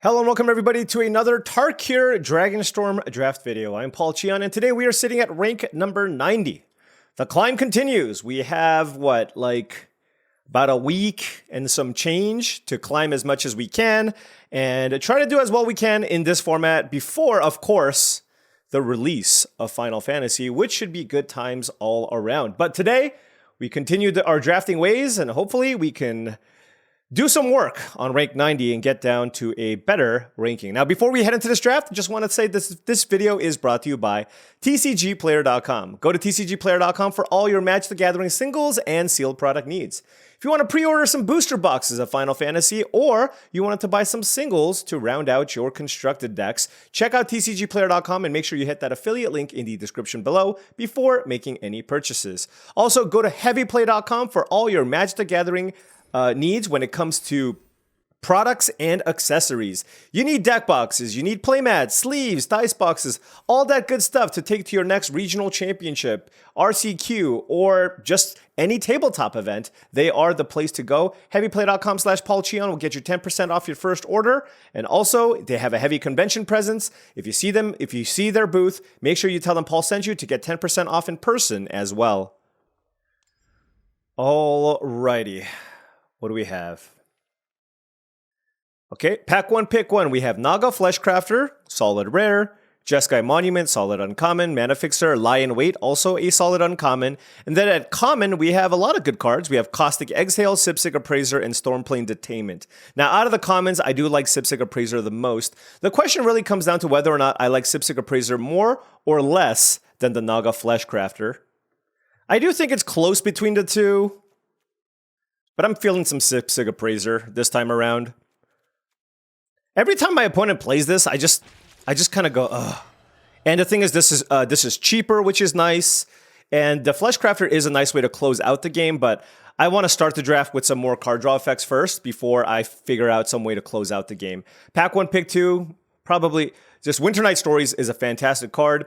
Hello and welcome everybody to another Tarkir Dragonstorm draft video. I'm Paul Cheon and today we are sitting at rank number 90. The climb continues. We have about a week and some change to climb as much as we can and try to do as well we can in this format before, of course, the release of Final Fantasy, which should be good times all around. But today we continue our drafting ways and hopefully we can do some work on rank 90 and get down to a better ranking. Now, before we head into this draft, I just want to say this video is brought to you by TCGplayer.com. Go to TCGplayer.com for all your Magic the Gathering singles and sealed product needs. If you want to pre-order some booster boxes of Final Fantasy, or you wanted to buy some singles to round out your constructed decks, check out TCGplayer.com and make sure you hit that affiliate link in the description below before making any purchases. Also, go to HeavyPlay.com for all your Magic the Gathering needs when it comes to products and accessories. You need deck boxes, you need playmats, sleeves, dice boxes, all that good stuff to take to your next regional championship, RCQ, or just any tabletop event. They are the place to go. HeavyPlay.com/paulcheon will get you 10% off your first order. And also, they have a heavy convention presence. If you see their booth, make sure you tell them Paul sent you to get 10% off in person as well. Alrighty. What do we have? Okay, pack one, pick one. We have Naga Fleshcrafter, solid rare. Jeskai Monument, solid uncommon. Mana Fixer, Lie in Wait, also a solid uncommon. And then at common, we have a lot of good cards. We have Caustic Exhale, Sipsig Appraiser, and Stormplane Detainment. Now, out of the commons, I do like Sipsig Appraiser the most. The question really comes down to whether or not I like Sipsig Appraiser more or less than the Naga Fleshcrafter. I do think it's close between the two, but I'm feeling some Sipsig Appraiser this time around. Every time my opponent plays this, I just kind of go, ugh. And the thing is, this is cheaper, which is nice. And the Fleshcrafter is a nice way to close out the game, but I want to start the draft with some more card draw effects first before I figure out some way to close out the game. Pack one, pick two, probably just Winter Night Stories is a fantastic card.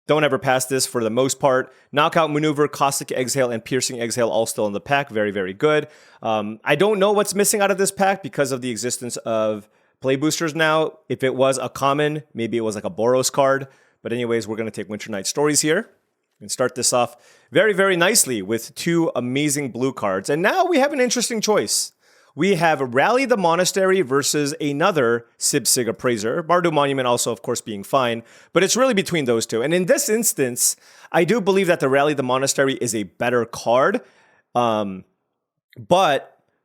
Don't ever pass this for the most part. Knockout Maneuver, Caustic Exhale, and Piercing Exhale all still in the pack. Very, very good. I don't know what's missing out of this pack because of the existence of play boosters now. If it was a common, maybe it was like a Boros card. But anyways, we're going to take Winter Night Stories here and start this off very, very nicely with two amazing blue cards. And now we have an interesting choice. We have Rally the Monastery versus another Sipsig Appraiser. Bardu Monument also, of course, being fine. But it's really between those two. And in this instance, I do believe that the Rally the Monastery is a better card. But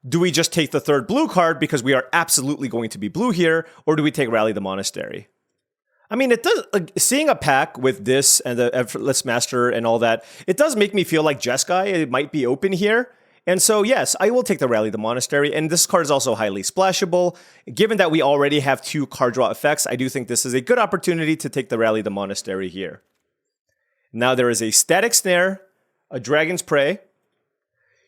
do we just take the third blue card because we are absolutely going to be blue here? Or do we take Rally the Monastery? I mean, it does. Seeing a pack with this and the Effortless Master and all that, it does make me feel like Jeskai might be open here. And so, yes, I will take the Rally the Monastery, and this card is also highly splashable. Given that we already have two card draw effects, I do think this is a good opportunity to take the Rally the Monastery here. Now there is a Static Snare, a Dragon's Prey.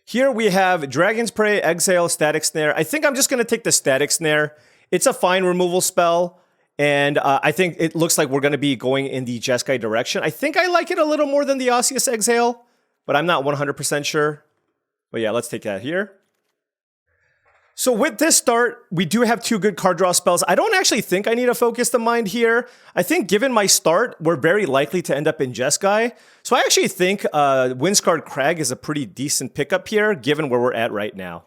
Here we have Dragon's Prey, Exhale, Static Snare. I think I'm just going to take the Static Snare. It's a fine removal spell, and I think it looks like we're going to be going in the Jeskai direction. I think I like it a little more than the Osseous Exhale, but I'm not 100% sure. But yeah, let's take that here. So with this start, we do have two good card draw spells. I don't actually think I need to focus the mind here. I think given my start, we're very likely to end up in Jeskai. So I actually think Windscarred Crag is a pretty decent pickup here, given where we're at right now.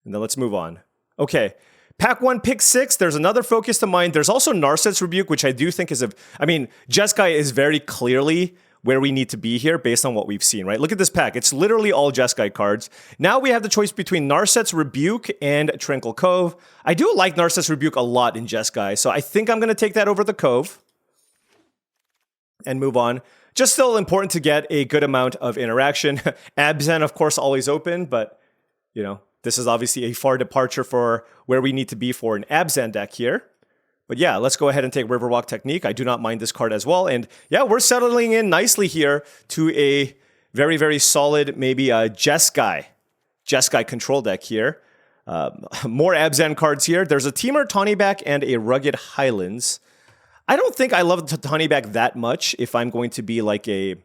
And then let's move on. Okay, pack one, pick six. There's another focus to mind. There's also Narset's Rebuke, which I do think is Jeskai is very clearly where we need to be here based on what we've seen, right? Look at this pack. It's literally all Jeskai cards. Now we have the choice between Narset's Rebuke and Tranquil Cove. I do like Narset's Rebuke a lot in Jeskai, so I think I'm going to take that over the Cove and move on. Just still important to get a good amount of interaction. Abzan, of course, always open, but, you know, this is obviously a far departure for where we need to be for an Abzan deck here. But yeah, let's go ahead and take Riverwalk Technique. I do not mind this card as well. And yeah, we're settling in nicely here to a very, very solid, maybe a Jeskai control deck here. More Abzan cards here. There's a Temur Tawnyback and a Rugged Highlands. I don't think I love the Tawnyback that much if I'm going to be like a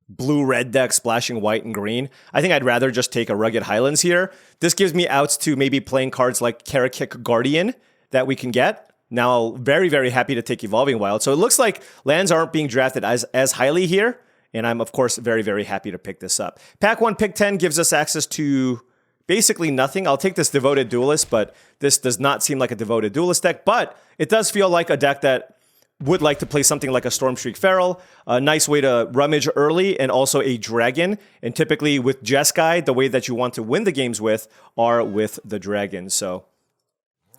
blue-red deck splashing white and green. I think I'd rather just take a Rugged Highlands here. This gives me outs to maybe playing cards like Karakik Guardian that we can get. Now, very, very happy to take Evolving Wild. So it looks like lands aren't being drafted as highly here. And I'm, of course, very, very happy to pick this up. Pack 1, pick 10 gives us access to basically nothing. I'll take this Devoted Duelist, but this does not seem like a Devoted Duelist deck. But it does feel like a deck that would like to play something like a Stormstreak Feral, a nice way to rummage early, and also a Dragon. And typically with Jeskai, the way that you want to win the games with are with the Dragon. So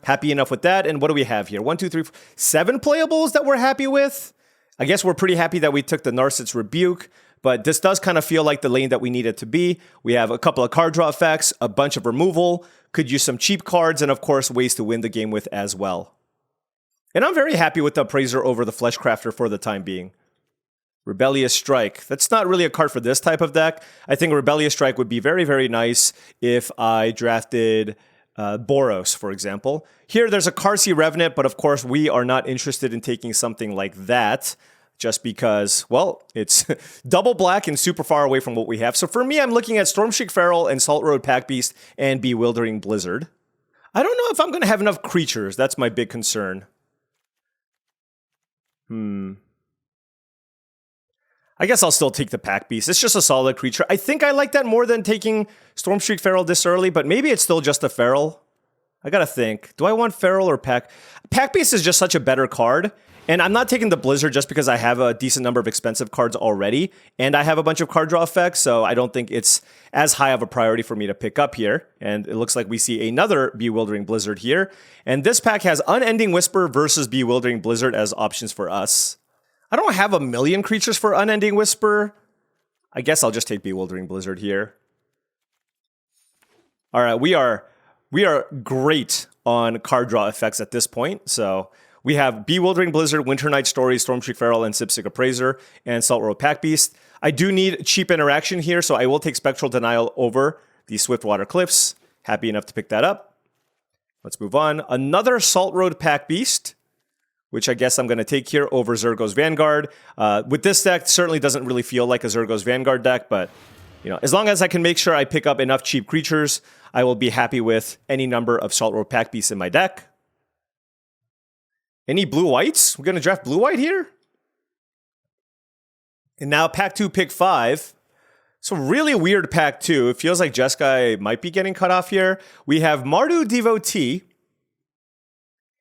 happy enough with that. And what do we have here? 1, 2, 3, 4, 7 playables that we're happy with. I guess we're pretty happy that we took the Narset's Rebuke, but this does kind of feel like the lane that we need it to be. We have a couple of card draw effects, a bunch of removal, could use some cheap cards, and of course ways to win the game with as well. And I'm very happy with the Appraiser over the Fleshcrafter for the time being. Rebellious Strike. That's not really a card for this type of deck. I think Rebellious Strike would be very, very nice if I drafted Boros, for example. Here, there's a Karsi Revenant, but of course, we are not interested in taking something like that just because, well, it's double black and super far away from what we have. So for me, I'm looking at Stormstreak Feral and Salt Road Pack Beast and Bewildering Blizzard. I don't know if I'm going to have enough creatures. That's my big concern. I guess I'll still take the Pack Beast. It's just a solid creature. I think I like that more than taking Stormstreak Feral this early, but maybe it's still just a Feral. I gotta think. Do I want Feral or Pack? Pack Beast is just such a better card, and I'm not taking the Blizzard just because I have a decent number of expensive cards already, and I have a bunch of card draw effects, so I don't think it's as high of a priority for me to pick up here. And it looks like we see another Bewildering Blizzard here, and this pack has Unending Whisper versus Bewildering Blizzard as options for us. I don't have a million creatures for Unending Whisper. I guess I'll just take Bewildering Blizzard here. All right, we are great on card draw effects at this point. So we have Bewildering Blizzard, Winter Night Stories, Stormstreak Feral, and Sipsig Appraiser, and Salt Road Pack Beast. I do need cheap interaction here, so I will take Spectral Denial over the Swiftwater Cliffs. Happy enough to pick that up. Let's move on. Another Salt Road Pack Beast, which I guess I'm going to take here over Zergo's Vanguard. With this deck, certainly doesn't really feel like a Zergo's Vanguard deck, but you know, as long as I can make sure I pick up enough cheap creatures, I will be happy with any number of Salt Road Pack Beasts in my deck. Any blue-whites? We're going to draft blue-white here? And now Pack 2, pick 5. So really weird Pack 2. It feels like Jeskai might be getting cut off here. We have Mardu Devotee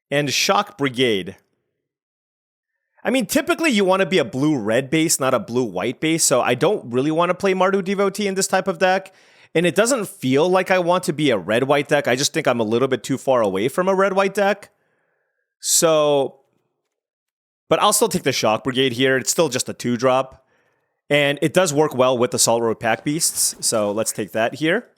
and Shock Brigade. I mean, typically you want to be a blue-red base, not a blue-white base, so I don't really want to play Mardu Devotee in this type of deck. And it doesn't feel like I want to be a red-white deck. I just think I'm a little bit too far away from a red-white deck. So, but I'll still take the Shock Brigade here. It's still just a 2-drop. And it does work well with the Salt Road Pack Beasts, so let's take that here.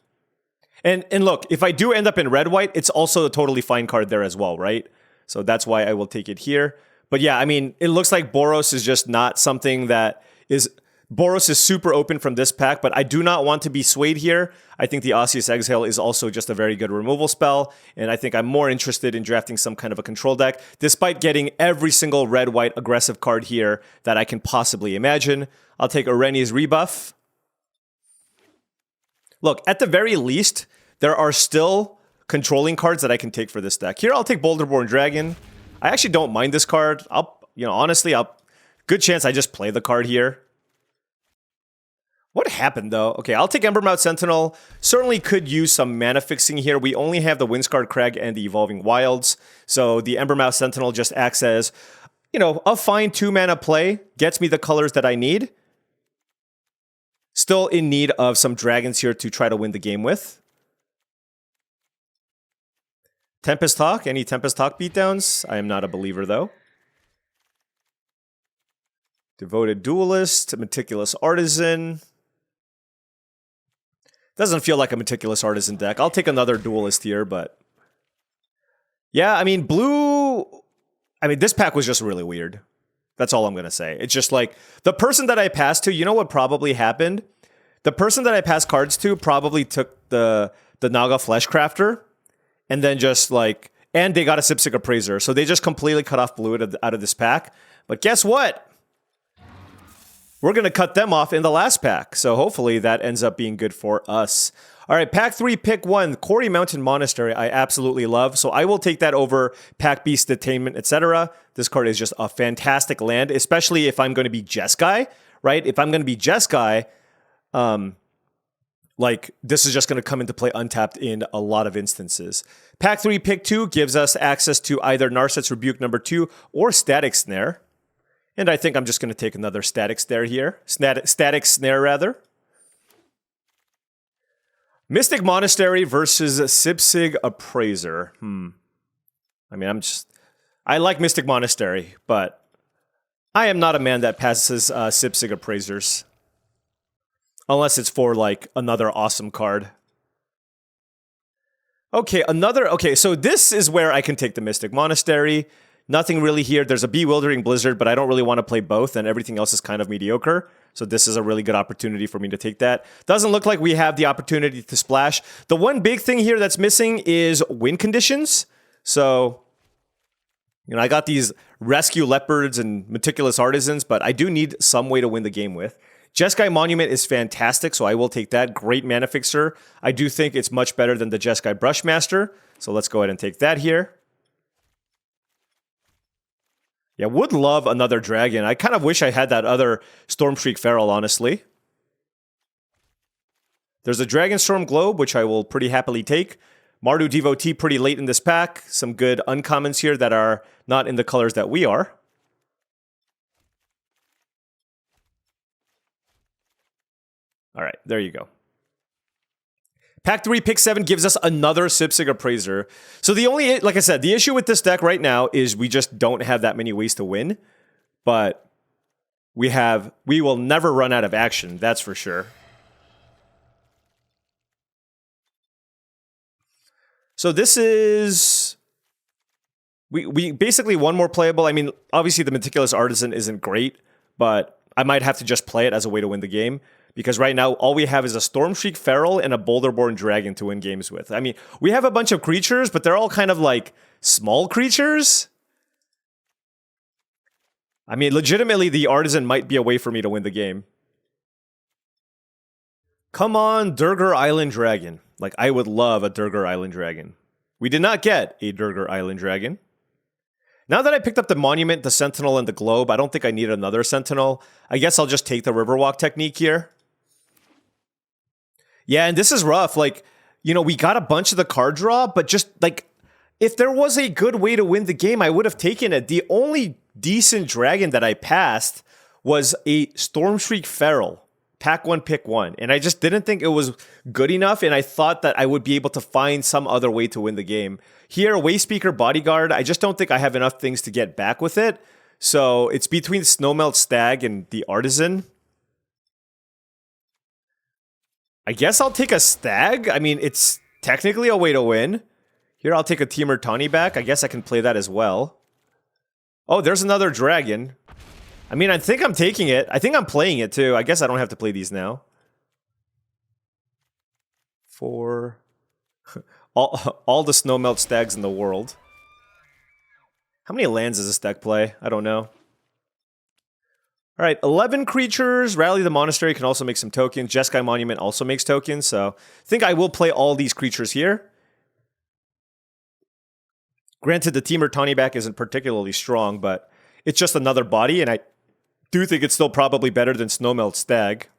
And look, if I do end up in red-white, it's also a totally fine card there as well, right? So that's why I will take it here. But yeah, I mean, it looks like Boros is just not something that is... Boros is super open from this pack, but I do not want to be swayed here. I think the Osseous Exhale is also just a very good removal spell, and I think I'm more interested in drafting some kind of a control deck, despite getting every single red-white aggressive card here that I can possibly imagine. I'll take Oreni's Rebuff. Look, at the very least, there are still controlling cards that I can take for this deck. Here, I'll take Boulderborn Dragon. I actually don't mind this card. Honestly, good chance I just play the card here. What happened, though? Okay, I'll take Embermouth Sentinel. Certainly could use some mana fixing here. We only have the Windscarred Crag and the Evolving Wilds. So the Embermouth Sentinel just acts as, a fine 2-mana play. Gets me the colors that I need. Still in need of some dragons here to try to win the game with. Tempest Hawk. Any Tempest Hawk beatdowns? I am not a believer, though. Devoted Duelist. Meticulous Artisan. Doesn't feel like a Meticulous Artisan deck. I'll take another Duelist here, but... Yeah, I mean, this pack was just really weird. That's all I'm going to say. It's just like, the person that I passed to, you know what probably happened? The person that I passed cards to probably took the Naga Fleshcrafter, and then just like... And they got a Sipsig Appraiser, so they just completely cut off blue out of this pack. But guess what? we're going to cut them off in the last pack. So hopefully that ends up being good for us. All right, pack 3, pick 1, Quarry Mountain Monastery. I absolutely love, so I will take that over Pack Beast Detainment, etc. This card is just a fantastic land, especially if I'm going to be Jeskai, right? If I'm going to be Jeskai, like, this is just going to come into play untapped in a lot of instances. Pack 3, pick 2 gives us access to either Narset's Rebuke number 2 or Static Snare. And I think I'm just going to take another Static Snare here. Static Snare, rather. Mystic Monastery versus Sipsig Appraiser. I mean, I like Mystic Monastery, but I am not a man that passes Sipsig Appraisers. Unless it's for, like, another awesome card. Okay, so this is where I can take the Mystic Monastery. Nothing really here. There's a Bewildering Blizzard, but I don't really want to play both, and everything else is kind of mediocre. So this is a really good opportunity for me to take that. Doesn't look like we have the opportunity to splash. The one big thing here that's missing is win conditions. So, you know, I got these Rescue Leopards and Meticulous Artisans, but I do need some way to win the game with. Jeskai Monument is fantastic, so I will take that. Great mana fixer. I do think it's much better than the Jeskai Brushmaster, so let's go ahead and take that here. Yeah, would love another dragon. I kind of wish I had that other Stormshriek Feral, honestly. There's a Dragonstorm Globe, which I will pretty happily take. Mardu Devotee pretty late in this pack. Some good uncommons here that are not in the colors that we are. All right, there you go. Pack 3, pick 7 gives us another Sipsig Appraiser. So the only, like I said, the issue with this deck right now is we just don't have that many ways to win. But we will never run out of action, that's for sure. So this is... We basically one more playable. I mean, obviously the Meticulous Artisan isn't great, but I might have to just play it as a way to win the game. Because right now, all we have is a Stormshriek Feral and a Boulderborn Dragon to win games with. I mean, we have a bunch of creatures, but they're all kind of like small creatures. I mean, legitimately, the Artisan might be a way for me to win the game. Come on, Durgar Island Dragon. Like, I would love a Durgar Island Dragon. We did not get a Durgar Island Dragon. Now that I picked up the Monument, the Sentinel, and the Globe, I don't think I need another Sentinel. I guess I'll just take the Riverwalk technique here. Yeah, and this is rough. Like, you know, we got a bunch of the card draw, but just, like, if there was a good way to win the game, I would have taken it. The only decent dragon that I passed was a Stormshriek Feral. Pack 1, pick 1. And I just didn't think it was good enough, and I thought that I would be able to find some other way to win the game. Here, Wayspeaker Bodyguard, I just don't think I have enough things to get back with it. So it's between Snowmelt Stag and the Artisan. I guess I'll take a Stag. I mean, it's technically a way to win. Here, I'll take a Temur Tawny back. I guess I can play that as well. Oh, there's another dragon. I mean, I think I'm taking it. I think I'm playing it, too. I guess I don't have to play these now. 4... all the Snowmelt Stags in the world. How many lands does this deck play? I don't know. All right, 11 creatures. Rally the Monastery can also make some tokens. Jeskai Monument also makes tokens, so I think I will play all these creatures here. Granted, the Temur Tawny back isn't particularly strong, but it's just another body, and I do think it's still probably better than Snowmelt Stag.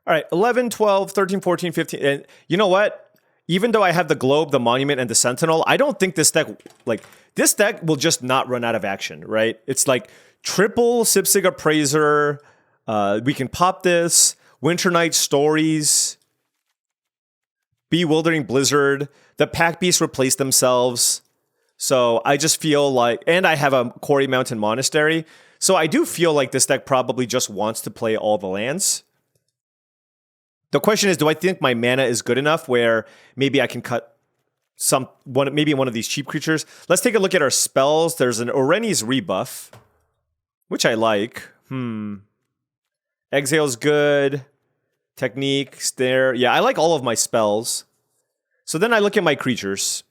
All right, 11, 12, 13, 14, 15. And you know what? Even though I have the Globe, the Monument, and the Sentinel, I don't think this deck, like, this deck will just not run out of action, right? It's like triple Sipsig Appraiser. We can pop this. Winter Night Stories. Bewildering Blizzard. The Pack Beasts replace themselves. So I just feel like, and I have a Quarry Mountain Monastery. So I do feel like this deck probably just wants to play all the lands. The question is, do I think my mana is good enough where maybe I can cut maybe one of these cheap creatures? Let's take a look at our spells. There's an Oreni's Rebuff, which I like. Exhale's good. Technique, Stare. Yeah, I like all of my spells. So then I look at my creatures.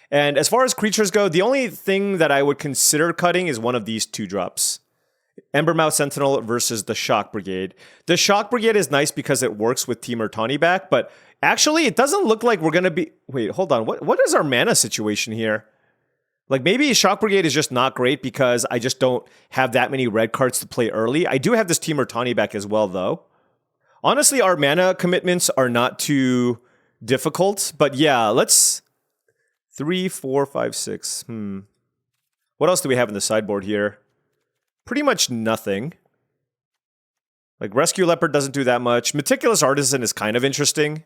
And as far as creatures go, the only thing that I would consider cutting is one of these 2-drops. Embermouth Sentinel versus the Shock Brigade. The Shock Brigade is nice because it works with Team Tawny back, but actually it doesn't look like we're going to be... Wait, hold on. What is our mana situation here? Like, maybe Shock Brigade is just not great because I just don't have that many red cards to play early. I do have this Team Tawny back as well, though. Honestly, our mana commitments are not too difficult, but yeah, let's... 3, 4, 5, 6. What else do we have in the sideboard here? Pretty much nothing. Like, Rescue Leopard doesn't do that much. Meticulous Artisan is kind of interesting.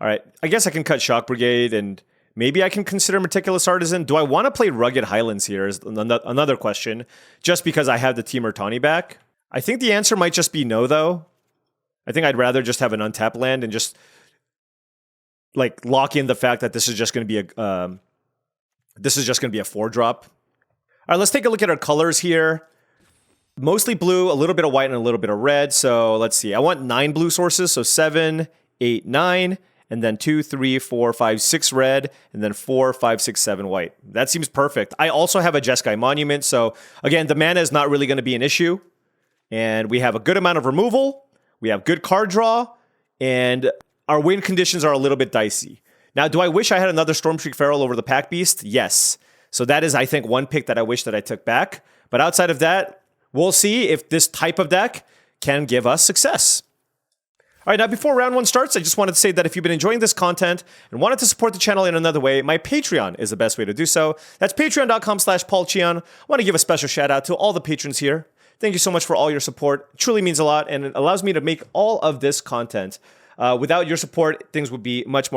All right, I guess I can cut Shock Brigade, and maybe I can consider Meticulous Artisan. Do I want to play Rugged Highlands here is another question, just because I have the Team Tawny back? I think the answer might just be no, though. I think I'd rather just have an untapped land and just, like, lock in the fact that this is just going to be a 4-drop. All right, let's take a look at our colors here. Mostly blue, a little bit of white, and a little bit of red. So let's see. I want 9 blue sources. So 7, 8, 9, and then 2, 3, 4, 5, 6 red, and then 4, 5, 6, 7 white. That seems perfect. I also have a Jeskai Monument. So again, the mana is not really going to be an issue. And we have a good amount of removal. We have good card draw. And our win conditions are a little bit dicey. Now, do I wish I had another Stormshriek Feral over the Pack Beast? Yes. So that is, I think, one pick that I wish that I took back. But outside of that, we'll see if this type of deck can give us success. All right, now before round 1 starts, I just wanted to say that if you've been enjoying this content and wanted to support the channel in another way, my Patreon is the best way to do so. That's patreon.com/paulcheon. I want to give a special shout out to all the patrons here. Thank you so much for all your support. It truly means a lot, and it allows me to make all of this content. Without your support, things would be much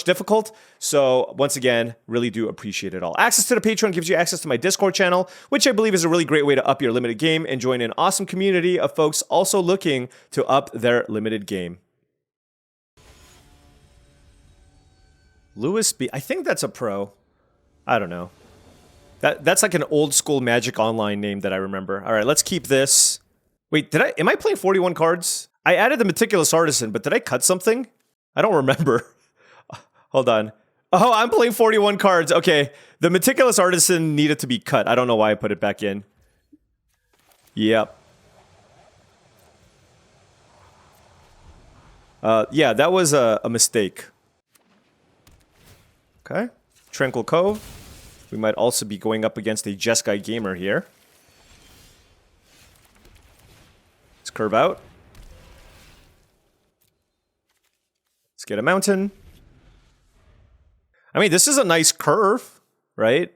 difficult. So once again, really do appreciate it all. Access to the Patreon gives you access to my Discord channel, which I believe is a really great way to up your limited game and join an awesome community of folks also looking to up their limited game. Lewis B. I think that's a pro. I don't know. That's like an old school Magic Online name that I remember. All right, let's keep this. Wait, am I playing 41 cards? I added the Meticulous Artisan, but did I cut something? I don't remember. Hold on. Oh, I'm playing 41 cards. Okay, the Meticulous Artisan needed to be cut. I don't know why I put it back in. Yep. Yeah, that was a mistake. Okay. Tranquil Cove. We might also be going up against a Jeskai Gamer here. Let's curve out. Let's get a mountain. I mean, this is a nice curve, right?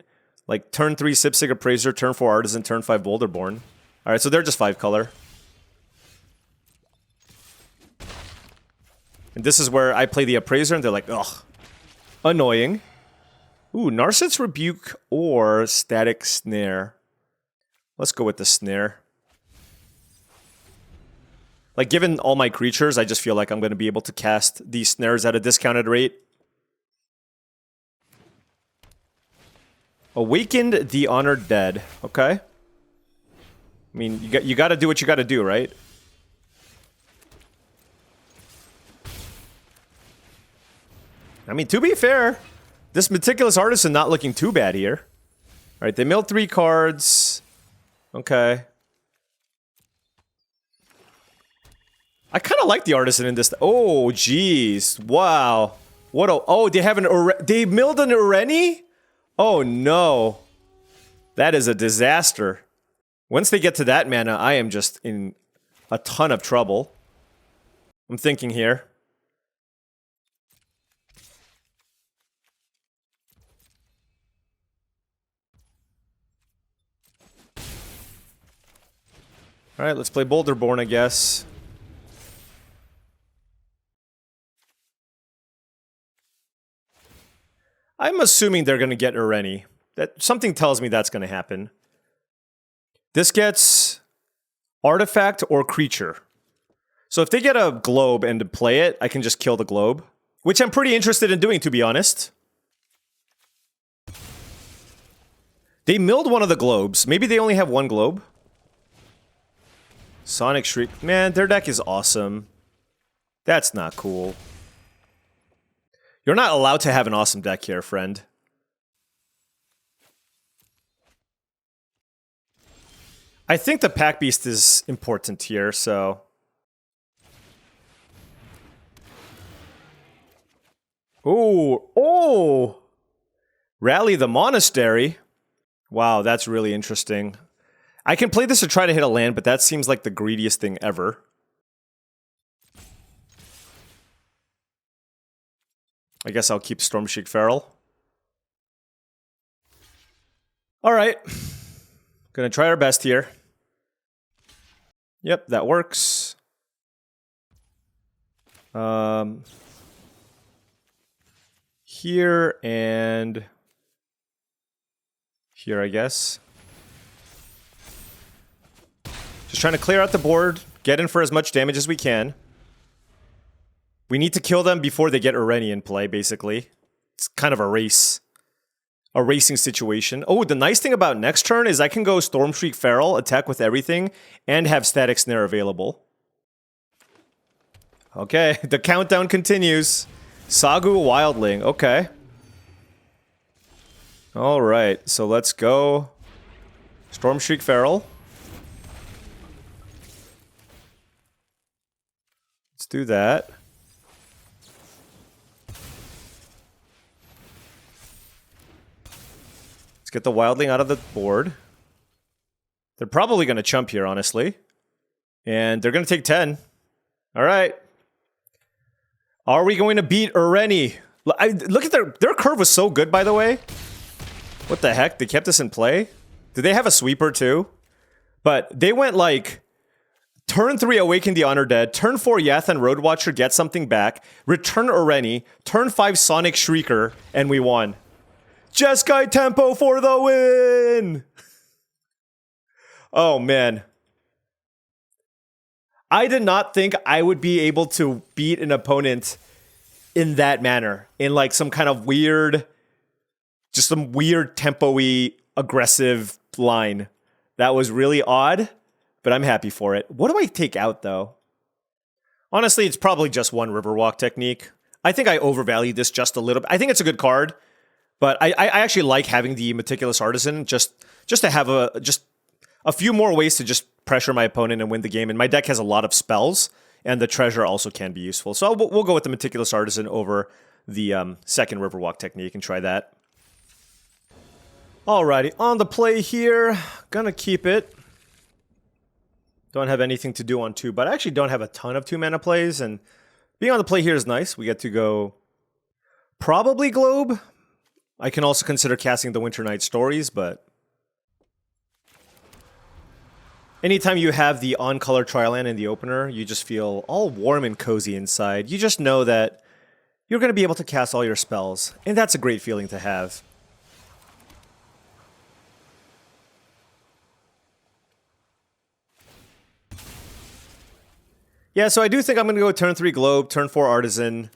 Like turn 3 Sipsig Appraiser, turn 4 Artisan, turn 5 Boulderborn. All right, so they're just 5 color. And this is where I play the Appraiser and they're like, ugh, annoying. Ooh, Narset's Rebuke or Static Snare. Let's go with the Snare. Like, given all my creatures, I just feel like I'm going to be able to cast these snares at a discounted rate. Awakened the Honored Dead. Okay. I mean, you got to do what you got to do, right? I mean, to be fair, this Meticulous Artisan not looking too bad here. All right, they milled 3 cards. Okay. I kind of like the Artisan in this. Oh, jeez. Wow. What a... Oh, they have they milled an Ureni? Oh, no. That is a disaster. Once they get to that mana, I am just in a ton of trouble. I'm thinking here. Alright, let's play Boulderborn, I guess. I'm assuming they're going to get Ureni. Something tells me that's going to happen. This gets artifact or creature. So if they get a globe and to play it, I can just kill the globe. Which I'm pretty interested in doing, to be honest. They milled one of the globes. Maybe they only have one globe. Sonic Shriek. Man, their deck is awesome. That's not cool. You're not allowed to have an awesome deck here, friend. I think the Pack Beast is important here, so... Oh! Rally the Monastery. Wow, that's really interesting. I can play this to try to hit a land, but that seems like the greediest thing ever. I guess I'll keep Stormshriek Feral. Alright. Gonna try our best here. Yep, that works. Here and here, I guess. Just trying to clear out the board, get in for as much damage as we can. We need to kill them before they get Areni in play, basically. It's kind of a race. A racing situation. Oh, the nice thing about next turn is I can go Stormshriek Feral, attack with everything, and have Static Snare available. Okay, the countdown continues. Sagu Wildling, okay. Alright, so let's go. Stormshriek Feral. Let's do that. Let's get the Wildling out of the board. They're probably going to chump here, honestly. And they're going to take 10. Alright. Are we going to beat Areni? Look at their curve was so good, by the way. What the heck? They kept this in play? Did they have a sweeper too? But they went like... Turn 3, Awaken the Undead. Turn 4, Yathan Roadwatcher, get something back. Return Areni. Turn 5, Sonic Shrieker. And we won. Jeskai Tempo for the win! Oh, man. I did not think I would be able to beat an opponent in that manner. In like some kind of weird... Just some weird tempo-y, aggressive line. That was really odd, but I'm happy for it. What do I take out, though? Honestly, it's probably just one Riverwalk technique. I think I overvalued this just a little bit. I think it's a good card, but I actually like having the Meticulous Artisan just to have a few more ways to just pressure my opponent and win the game. And my deck has a lot of spells, and the Treasure also can be useful. So we'll go with the Meticulous Artisan over the second Riverwalk technique and try that. Alrighty, on the play here. Gonna keep it. Don't have anything to do on 2, but I actually don't have a ton of 2-mana plays, and being on the play here is nice. We get to go probably Globe. I can also consider casting the Winter Night Stories, but anytime you have the on-color Tri-Land in the opener, you just feel all warm and cozy inside. You just know that you're going to be able to cast all your spells, and that's a great feeling to have. Yeah, so I do think I'm going to go turn 3 Globe, turn 4 Artisan,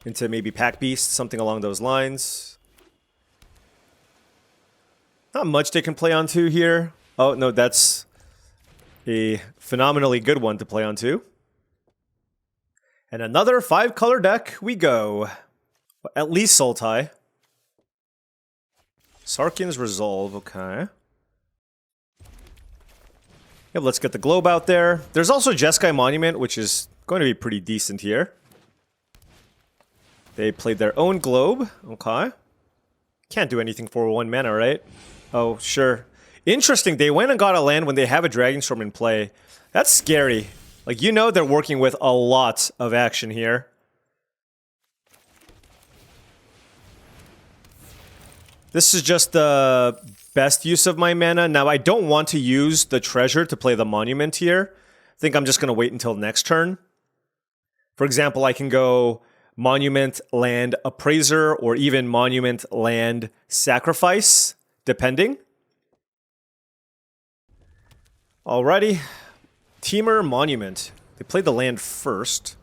into maybe Pack Beast, something along those lines. Not much they can play on 2 here. Oh, no, that's a phenomenally good one to play on 2. And another 5-color deck we go. At least Sultai. Sarkhan's Resolve, okay. Yep, let's get the Globe out there. There's also Jeskai Monument, which is going to be pretty decent here. They played their own Globe. Okay. Can't do anything for 1 mana, right? Oh, sure. Interesting, they went and got a land when they have a Dragonstorm in play. That's scary. Like, you know they're working with a lot of action here. This is just the best use of my mana. Now, I don't want to use the Treasure to play the Monument here. I think I'm just going to wait until next turn. For example, I can go Monument, Land, Appraiser, or even Monument, Land, Sacrifice, depending. Alrighty. Temur Monument. They played the land first.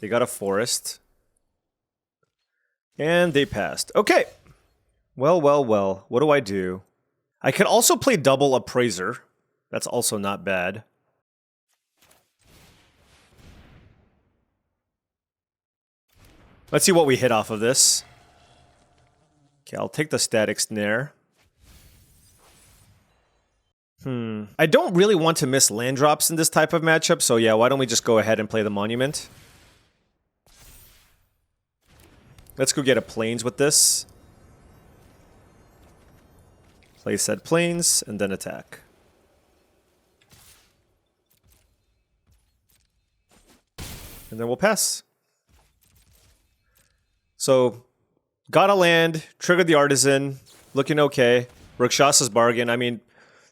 They got a forest. And they passed. Okay. Well, well, well. What do I do? I could also play double Appraiser. That's also not bad. Let's see what we hit off of this. Okay, I'll take the Static Snare. I don't really want to miss land drops in this type of matchup, so yeah, why don't we just go ahead and play the Monument? Let's go get a Plains with this. Play said Plains, and then attack. And then we'll pass. So, got a land, triggered the Artisan, looking okay. Rakshasa's Bargain, I mean,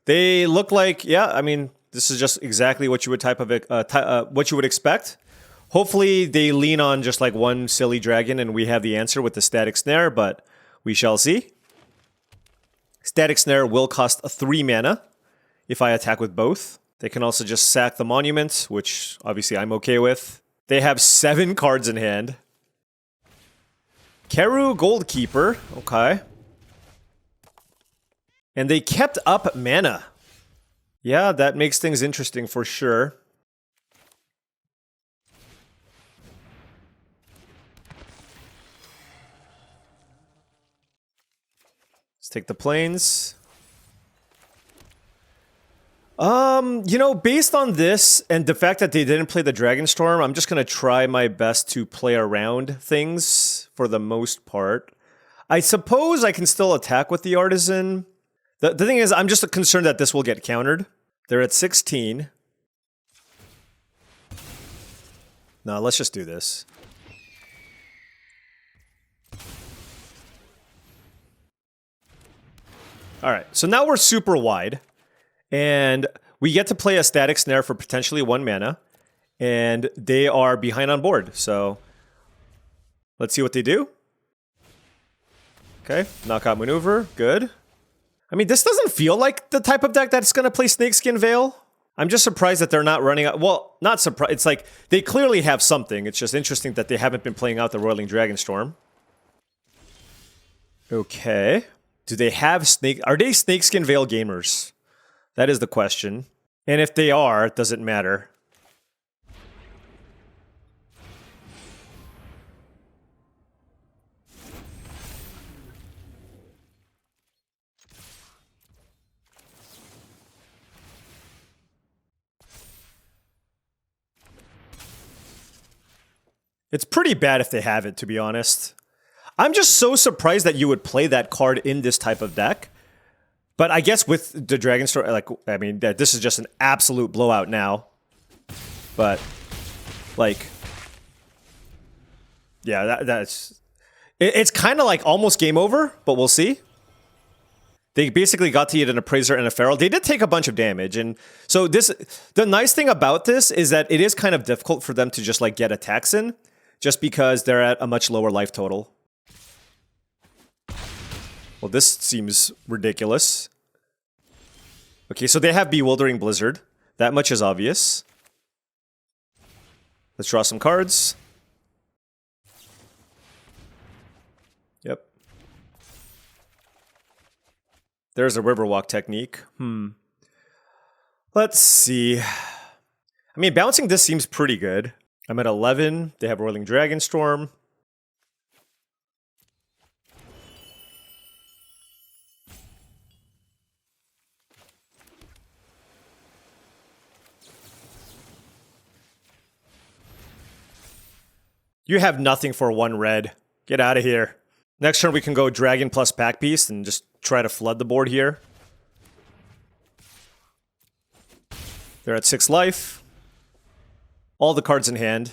they look like, yeah, I mean, this is just exactly what you would what you would expect. Hopefully they lean on just like one silly dragon and we have the answer with the Static Snare, but we shall see. Static Snare will cost 3 mana if I attack with both. They can also just sack the Monument, which obviously I'm okay with. They have 7 cards in hand. Keru Goldkeeper, okay. And they kept up mana. Yeah, that makes things interesting for sure. Let's take the Plains. You know, based on this and the fact that they didn't play the Dragonstorm, I'm just going to try my best to play around things for the most part. I suppose I can still attack with the Artisan. The thing is, I'm just concerned that this will get countered. They're at 16. No, let's just do this. Alright, so now we're super wide. And we get to play a Static Snare for potentially 1 mana. And they are behind on board, so let's see what they do. Okay, Knockout Maneuver, good. I mean, this doesn't feel like the type of deck that's going to play Snakeskin Veil. I'm just surprised that they're not running out. Well, not surprised. It's like they clearly have something. It's just interesting that they haven't been playing out the Roiling Dragonstorm. Okay. Do they have Are they Snakeskin Veil gamers? That is the question. And if they are, does it matter? It's pretty bad if they have it, to be honest. I'm just so surprised that you would play that card in this type of deck. But I guess with the Dragonstorm, like, I mean, this is just an absolute blowout now. But, like, yeah, that's... It's kind of like almost game over, but we'll see. They basically got to eat an Appraiser and a Feral. They did take a bunch of damage, and so the nice thing about this is that it is kind of difficult for them to just, like, get attacks in, just because they're at a much lower life total. Well, this seems ridiculous. Okay, so they have Bewildering Blizzard. That much is obvious. Let's draw some cards. Yep. There's a Riverwalk technique. Let's see. I mean, bouncing this seems pretty good. I'm at 11. They have Roiling Dragonstorm. You have nothing for 1 red. Get out of here. Next turn we can go Dragon plus Pack Beast and just try to flood the board here. They're at 6 life. All the cards in hand.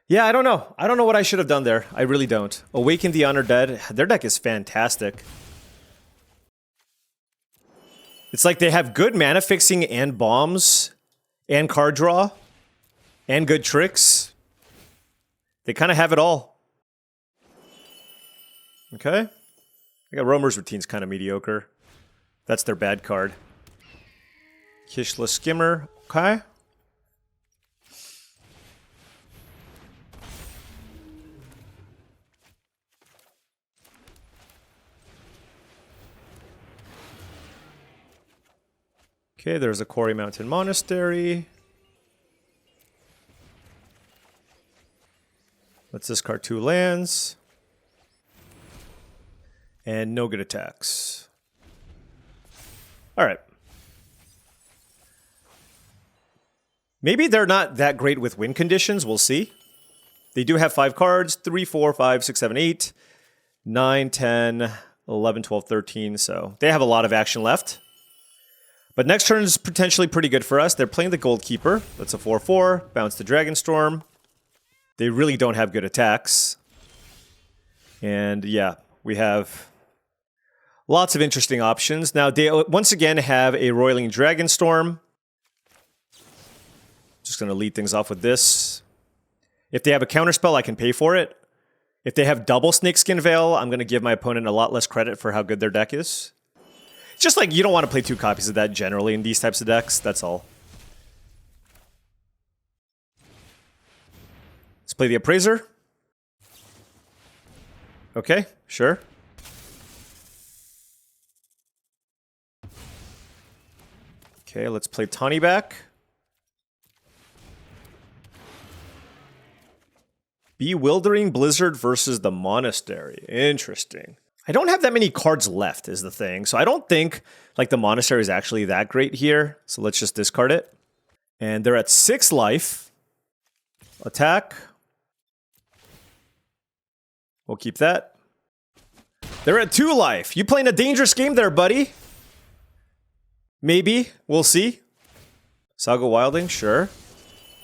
Yeah, I don't know. I don't know what I should have done there. I really don't. Awaken the Undead. Their deck is fantastic. It's like they have good mana fixing and bombs and card draw and good tricks. They kind of have it all. Okay. I got Roamer's Routine's kind of mediocre. That's their bad card. Kishla Skimmer. Okay. Okay, there's a Quarry Mountain Monastery. Let's discard 2 lands. And no good attacks. Alright. Maybe they're not that great with win conditions. We'll see. They do have 5 cards. 3, 4, 5, 6, 7, 8, 9, 10, 11, 12, 13. So they have a lot of action left. But next turn is potentially pretty good for us. They're playing the Goalkeeper. That's a 4-4. Bounce the Dragonstorm. They really don't have good attacks. And yeah, we have lots of interesting options. Now, they once again have a Roiling Dragonstorm. Just going to lead things off with this. If they have a counterspell, I can pay for it. If they have double Snakeskin Veil, I'm going to give my opponent a lot less credit for how good their deck is. Just like you don't want to play 2 copies of that generally in these types of decks. That's all. Let's play the Appraiser. Okay, sure. Okay, let's play Tawny back. Bewildering Blizzard versus the Monastery. Interesting. I don't have that many cards left is the thing. So I don't think like the Monastery is actually that great here. So let's just discard it. And they're at 6 life. Attack. We'll keep that. They're at 2 life. You playing a dangerous game there, buddy. Maybe. We'll see. Saga Wilding, sure.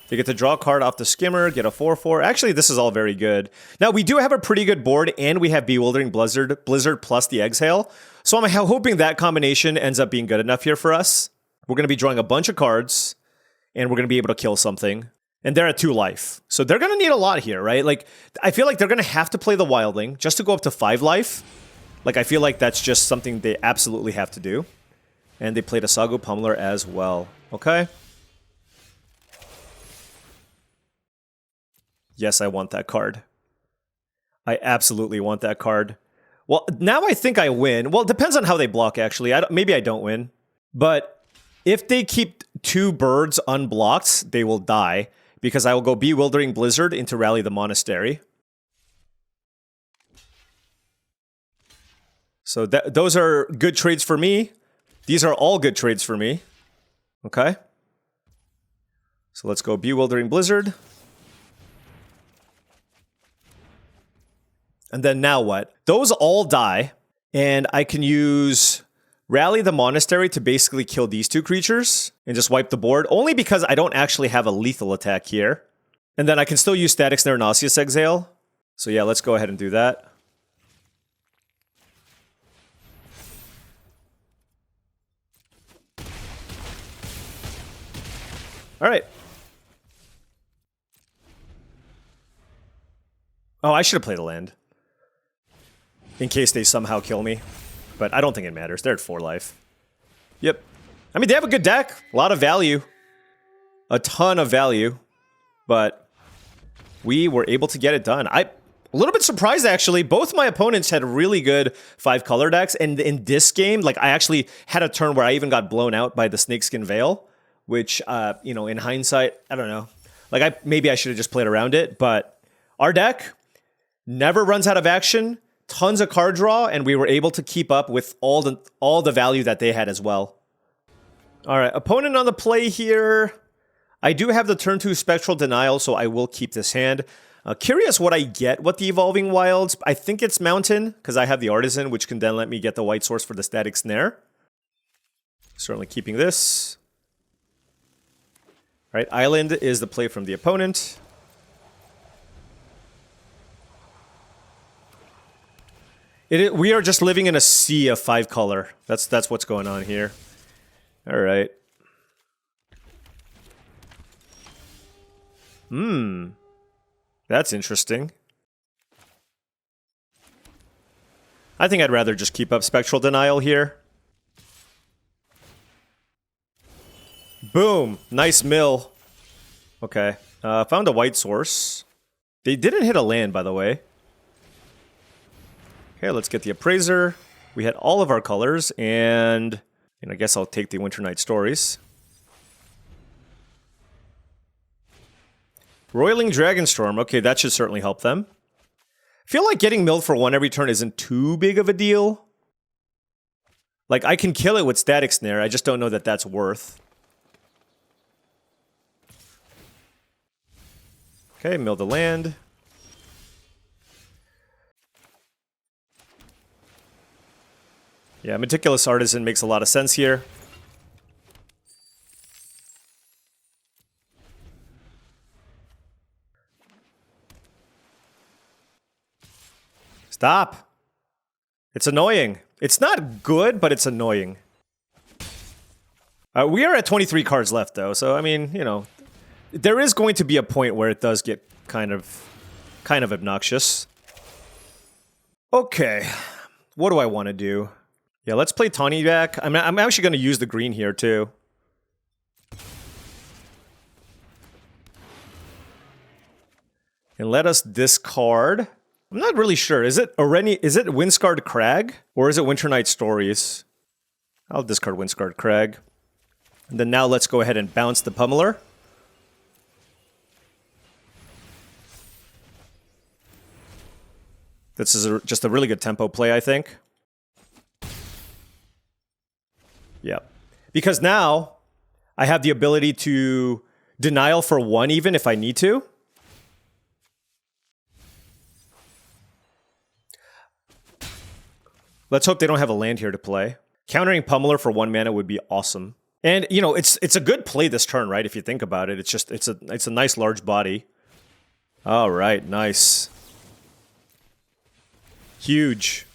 They get to draw a card off the skimmer, get a 4-4. Actually, this is all very good. Now, we do have a pretty good board, and we have Bewildering Blizzard plus the Exhale. So I'm hoping that combination ends up being good enough here for us. We're going to be drawing a bunch of cards, and we're going to be able to kill something. And they're at 2 life. So they're going to need a lot here, right? Like, I feel like they're going to have to play the Wildling just to go up to 5 life. Like, I feel like that's just something they absolutely have to do. And they played a Sagu Pummeler as well. Okay. Yes, I want that card. I absolutely want that card. Well, now I think I win. Well, it depends on how they block, actually. Maybe I don't win. But if they keep 2 birds unblocked, they will die. Because I will go Bewildering Blizzard into Rally the Monastery. So those are good trades for me. These are all good trades for me. Okay. So let's go Bewildering Blizzard. And then now what? Those all die, and I can use Rally the Monastery to basically kill these 2 creatures and just wipe the board, only because I don't actually have a lethal attack here. And then I can still use Static Snare Nauseous Exhale. So yeah, let's go ahead and do that. All right. Oh, I should have played a land. In case they somehow kill me. But I don't think it matters. They're at 4 life. Yep. I mean, they have a good deck. A lot of value. A ton of value. But we were able to get it done. I'm a little bit surprised, actually. Both my opponents had really good 5-color decks. And in this game, like, I actually had a turn where I even got blown out by the Snakeskin Veil. Which, you know, in hindsight, I don't know. Like, maybe I should have just played around it. But our deck never runs out of action. Tons of card draw, and we were able to keep up with all the value that they had as well. All right, opponent on the play here. I do have the turn 2 Spectral Denial, so I will keep this hand. Curious what I get with the Evolving Wilds. I think it's Mountain, because I have the Artisan, which can then let me get the White Source for the Static Snare. Certainly keeping this. All right, Island is the play from the opponent. We are just living in a sea of 5-color. That's what's going on here. All right. That's interesting. I think I'd rather just keep up Spectral Denial here. Boom. Nice mill. Okay. Found a White Source. They didn't hit a land, by the way. Okay, let's get the Appraiser. We had all of our colors, and I guess I'll take the Winter Night Stories. Roiling Dragonstorm. Okay, that should certainly help them. I feel like getting milled for 1 every turn isn't too big of a deal. Like, I can kill it with Static Snare. I just don't know that that's worth. Okay, mill the land. Yeah, Meticulous Artisan makes a lot of sense here. Stop. It's annoying. It's not good, but it's annoying. We are at 23 cards left, though, so, I mean, you know, there is going to be a point where it does get kind of obnoxious. Okay, what do I want to do? Yeah, let's play Tawny back. I'm actually going to use the green here, too. And let us discard. I'm not really sure. Is it Windscarred Crag? Or is it Winter Night Stories? I'll discard Windscarred Crag. And then now let's go ahead and bounce the Pummeler. This is just a really good tempo play, I think. Yeah. Because now I have the ability to denial for 1 even if I need to. Let's hope they don't have a land here to play. Countering Pummeler for 1 mana would be awesome. And, you know, it's a good play this turn, right? If you think about it. It's a nice large body. All right, nice. Huge.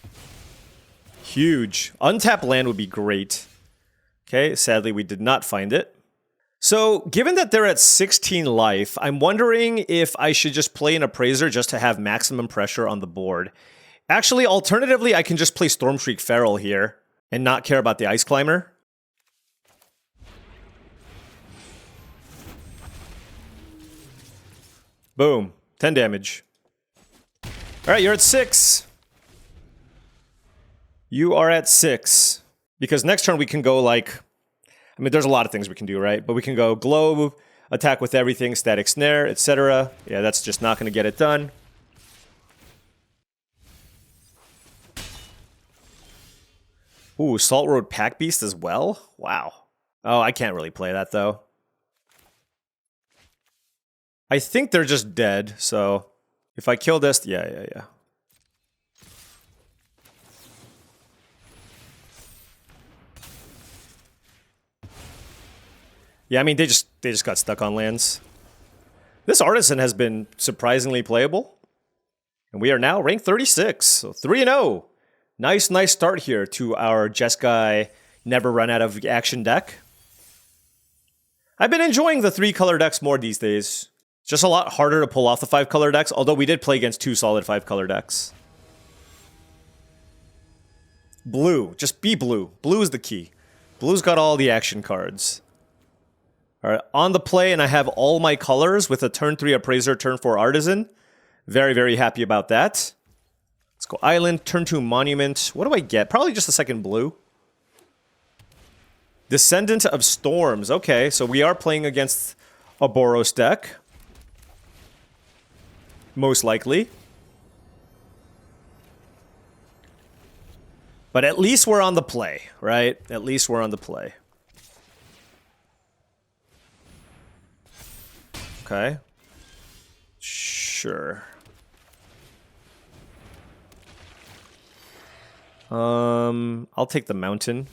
Huge. Untap land would be great. Okay, sadly we did not find it. So, given that they're at 16 life, I'm wondering if I should just play an Appraiser just to have maximum pressure on the board. Actually, alternatively, I can just play Stormshriek Feral here and not care about the Ice Climber. Boom. 10 damage. Alright, you're at 6. You are at 6. Because next turn we can go like... I mean, there's a lot of things we can do, right? But we can go Globe, attack with everything, Static Snare, etc. Yeah, that's just not going to get it done. Ooh, Salt Road Pack Beast as well? Wow. Oh, I can't really play that, though. I think they're just dead, so... If I kill this... Yeah. Yeah, I mean, they just got stuck on lands. This Artisan has been surprisingly playable. And we are now ranked 36, so 3-0. Nice start here to our Jeskai Never Run Out of Action deck. I've been enjoying the 3-color decks more these days. It's just a lot harder to pull off the 5-color decks, although we did play against 2 solid 5-color decks. Blue. Just be blue. Blue is the key. Blue's got all the action cards. Alright, on the play, and I have all my colors with a turn 3 Appraiser, turn 4 Artisan. Very happy about that. Let's go Island, turn 2 Monument. What do I get? Probably just a second blue. Descendant of Storms. Okay, so we are playing against a Boros deck. Most likely. But at least we're on the play, right? At least we're on the play. Okay. Sure. I'll take the mountain.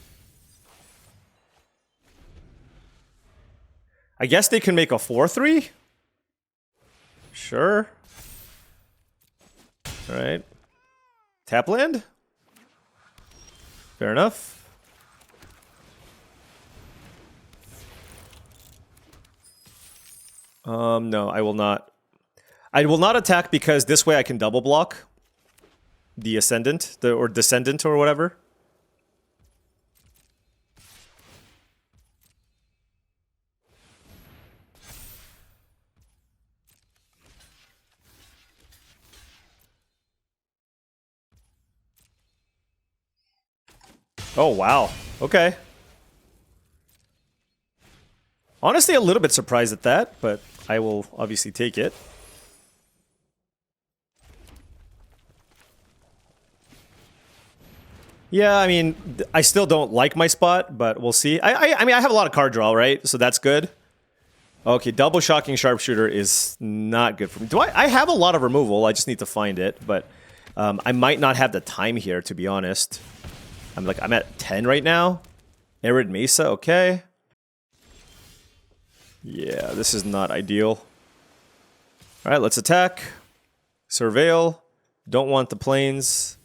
I guess they can make a 4-3? Sure. Alright. Tap land? Fair enough. No, I will not. I will not attack because this way I can double block the Ascendant, or Descendant, or whatever. Oh, wow. Okay. Honestly, a little bit surprised at that, but I will obviously take it. Yeah, I mean, I still don't like my spot, but we'll see. I mean, I have a lot of card draw, right? So that's good. Okay, double shocking sharpshooter is not good for me. I have a lot of removal, I just need to find it, but I might not have the time here, to be honest. I'm at 10 right now. Arid Mesa, okay. Yeah, this is not ideal. Alright, let's attack. Surveil. Don't want the planes.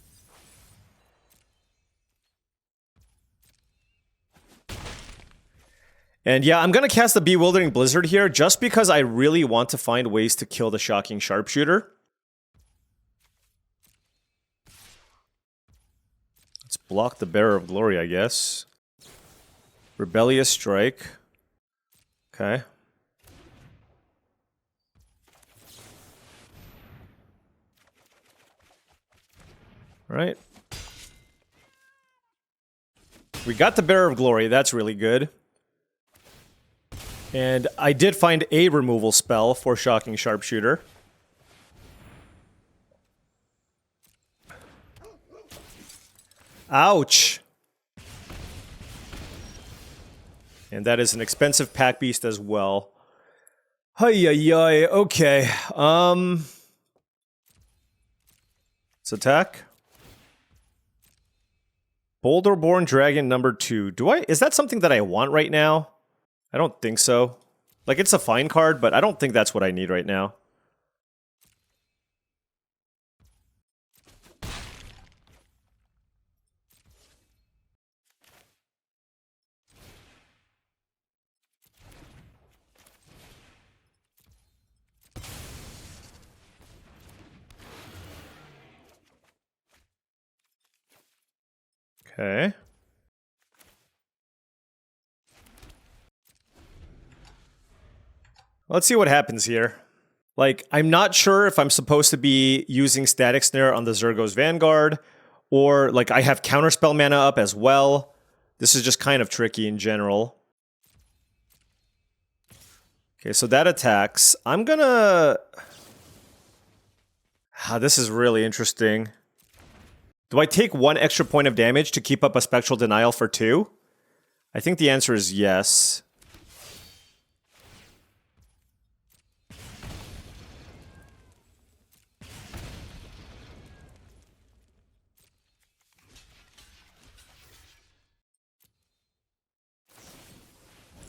And yeah, I'm going to cast the Bewildering Blizzard here just because I really want to find ways to kill the Shocking Sharpshooter. Let's block the Bearer of Glory, I guess. Rebellious Strike. Okay. Alright. We got the Bearer of Glory, that's really good. And I did find a removal spell for Shocking Sharpshooter. Ouch! And that is an expensive pack beast as well. Hi-yi-yi, okay. Let's attack. Boulderborn Dragon number 2. Is that something that I want right now? I don't think so. Like, it's a fine card, but I don't think that's what I need right now. Okay. Let's see what happens here. Like, I'm not sure if I'm supposed to be using Static Snare on the Zergo's Vanguard, or, like, I have Counterspell mana up as well. This is just kind of tricky in general. Okay, so that attacks. I'm gonna... this is really interesting. Do I take 1 extra point of damage to keep up a Spectral Denial for 2? I think the answer is yes.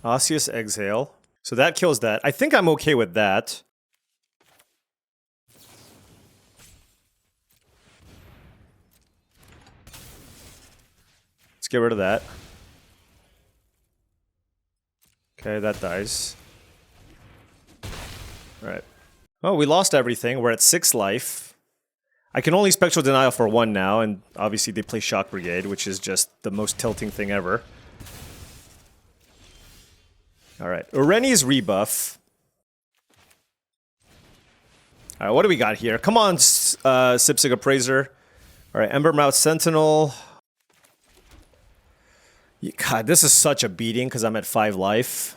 Osseous Exhale. So that kills that. I think I'm okay with that. Let's get rid of that. Okay, that dies. Alright. Oh, we lost everything. We're at 6 life. I can only Spectral Denial for 1 now, and obviously they play Shock Brigade, which is just the most tilting thing ever. Alright, Ureni's rebuff. Alright, what do we got here? Come on, Sipsig Appraiser. Alright, Embermouth Sentinel. God, this is such a beating because I'm at 5 life.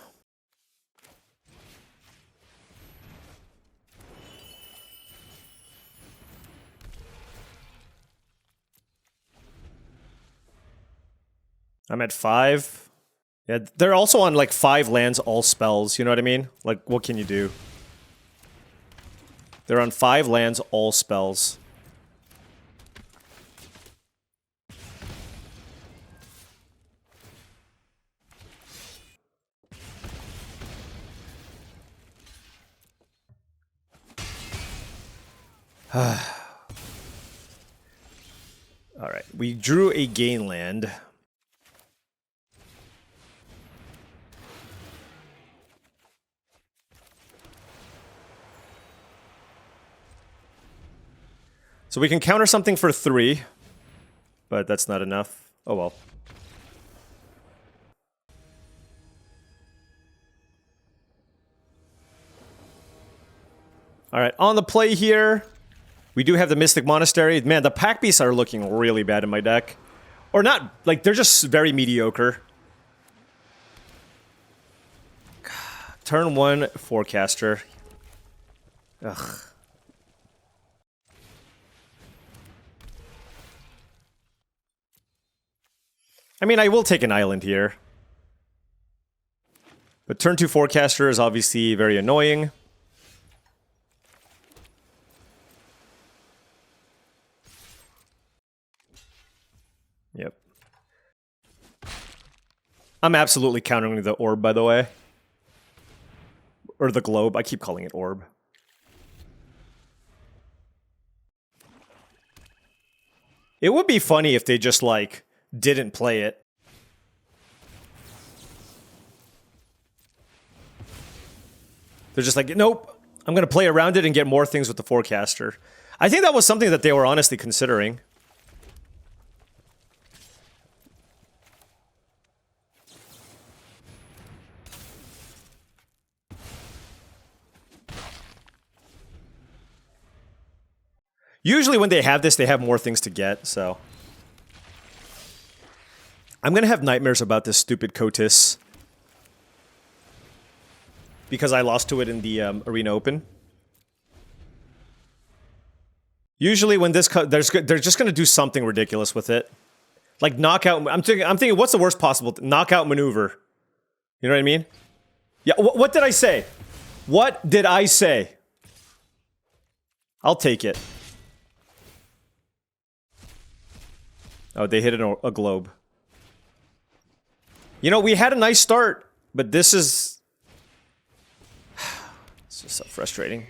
I'm at 5. Yeah, they're also on like 5 lands, all spells, you know what I mean? Like, what can you do? They're on 5 lands, all spells. Alright, we drew a gain land. So we can counter something for 3, but that's not enough. Oh well. Alright, on the play here, we do have the Mystic Monastery. Man, the pack beasts are looking really bad in my deck. Or not, like, they're just very mediocre. Turn 1 Forecaster. Ugh. I mean, I will take an island here. But turn 2 Forecaster is obviously very annoying. Yep. I'm absolutely countering the orb, by the way. Or the globe. I keep calling it orb. It would be funny if they just, like, didn't play it. They're just like, nope, I'm going to play around it and get more things with the Forecaster. I think that was something that they were honestly considering. Usually when they have this, they have more things to get, so. I'm going to have nightmares about this stupid Kotis. Because I lost to it in the Arena Open. Usually when this they're just going to do something ridiculous with it. Like knockout. I'm thinking what's the worst possible knockout maneuver? You know what I mean? Yeah, what did I say? What did I say? I'll take it. Oh, they hit a globe. You know, we had a nice start, but this is... It's just so frustrating.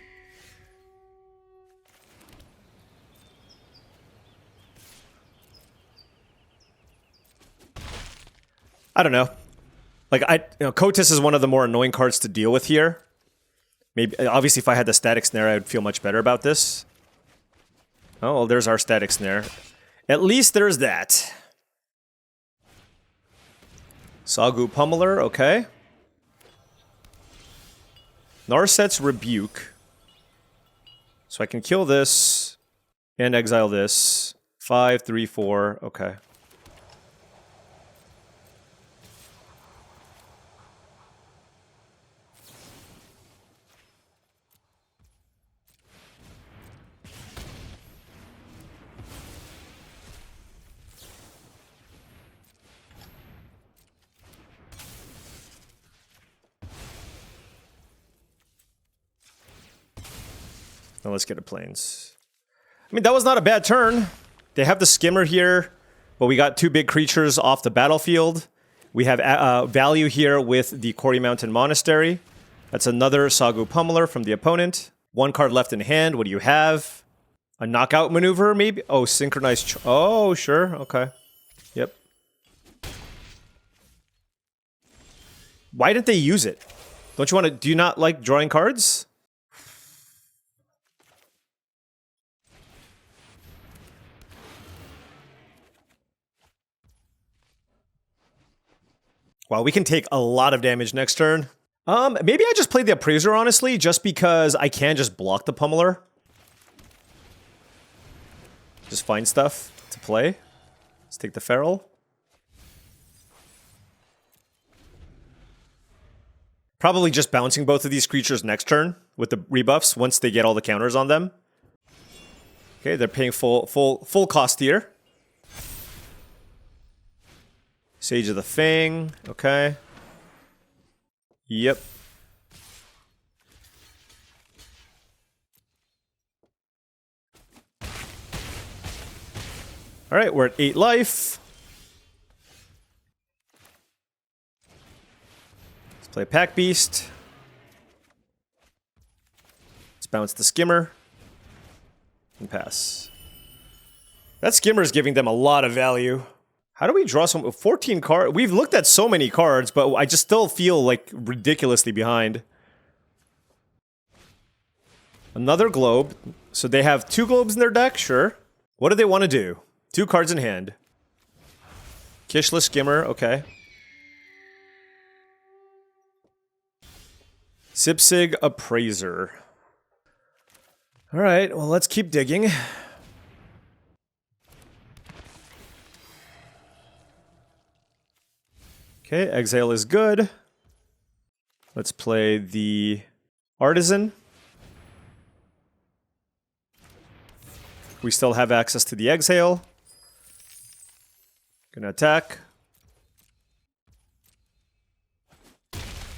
I don't know. Like, Kotis is one of the more annoying cards to deal with here. Maybe, obviously, if I had the Static Snare, I would feel much better about this. Oh, well, there's our Static Snare. At least there's that. Sagu Pummeler, okay. Narset's Rebuke. So I can kill this and exile this. 5, 3, 4, okay. Now let's get a Plains. I mean, that was not a bad turn. They have the Skimmer here, but we got 2 big creatures off the battlefield. We have value here with the Quarry Mountain Monastery. That's another Sagu Pummeler from the opponent. 1 card left in hand. What do you have? A knockout maneuver, maybe? Oh, synchronized. Oh, sure. Okay. Yep. Why didn't they use it? Don't you want to? Do you not like drawing cards? Wow, we can take a lot of damage next turn. Maybe I just played the Appraiser, honestly, just because I can just block the Pummeler. Just find stuff to play. Let's take the Feral. Probably just bouncing both of these creatures next turn with the rebuffs once they get all the counters on them. Okay, they're paying full cost here. Sage of the Fang, okay. Yep. Alright, we're at 8 life. Let's play Pack Beast. Let's bounce the Skimmer. And pass. That Skimmer is giving them a lot of value. How do we draw some 14 cards? We've looked at so many cards, but I just still feel like ridiculously behind. Another globe. So they have 2 globes in their deck, sure. What do they want to do? 2 cards in hand. Kishless Skimmer, okay. Sipsig Appraiser. Alright, well let's keep digging. Okay, Exile is good. Let's play the Artisan. We still have access to the Exhale. Gonna attack.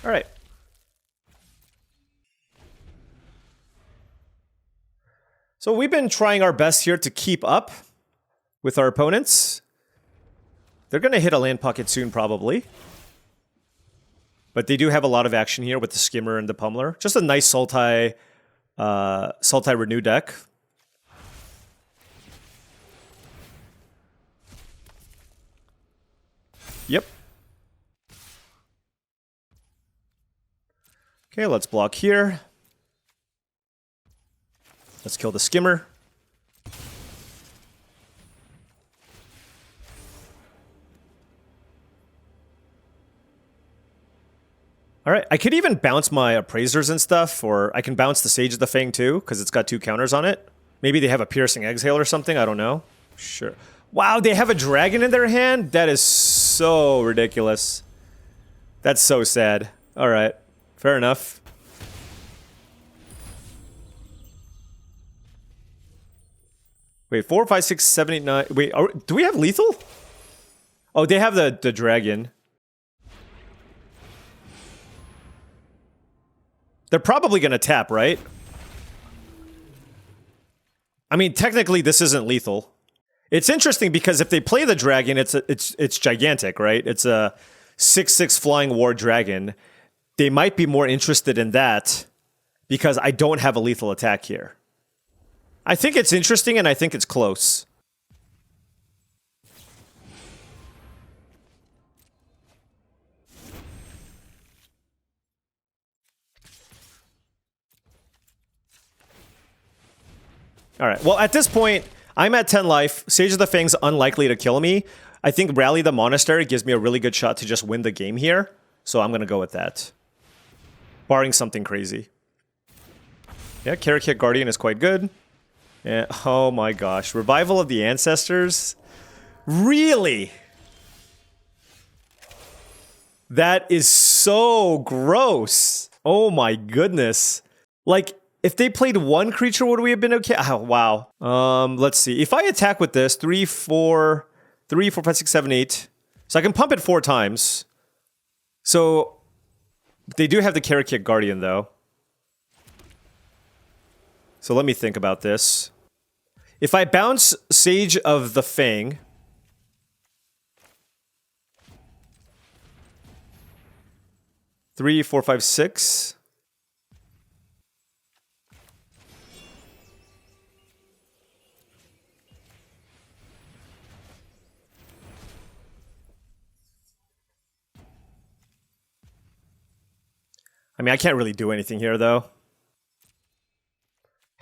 All right. So we've been trying our best here to keep up with our opponents. They're going to hit a land pocket soon, probably. But they do have a lot of action here with the Skimmer and the Pummeler. Just a nice Sultai Renew deck. Yep. Okay, let's block here. Let's kill the Skimmer. All right, I could even bounce my Appraisers and stuff, or I can bounce the Sage of the Fang too, because it's got 2 counters on it. Maybe they have a Piercing Exhale or something, I don't know. Sure. Wow, they have a dragon in their hand? That is so ridiculous. That's so sad. All right, fair enough. Wait, 4, 5, 6, 7, 8, 9. Wait, do we have lethal? Oh, they have the dragon. They're probably going to tap, right? I mean, technically, this isn't lethal. It's interesting because if they play the dragon, it's gigantic, right? It's a 6/6 flying war dragon. They might be more interested in that because I don't have a lethal attack here. I think it's interesting and I think it's close. All right, well, at this point, I'm at 10 life. Sage of the Fang's unlikely to kill me. I think Rally the Monastery gives me a really good shot to just win the game here. So I'm going to go with that. Barring something crazy. Yeah, Karakit Guardian is quite good. Yeah, oh my gosh. Revival of the Ancestors? Really? That is so gross. Oh my goodness. Like, if they played one creature, would we have been okay? Oh, wow. Let's see. If I attack with this, 3, 4, 5, 6, 7, 8. So I can pump it 4 times. So they do have the Karakit Guardian, though. So let me think about this. If I bounce Sage of the Fang, three, 4, 5, 6. I mean, I can't really do anything here, though.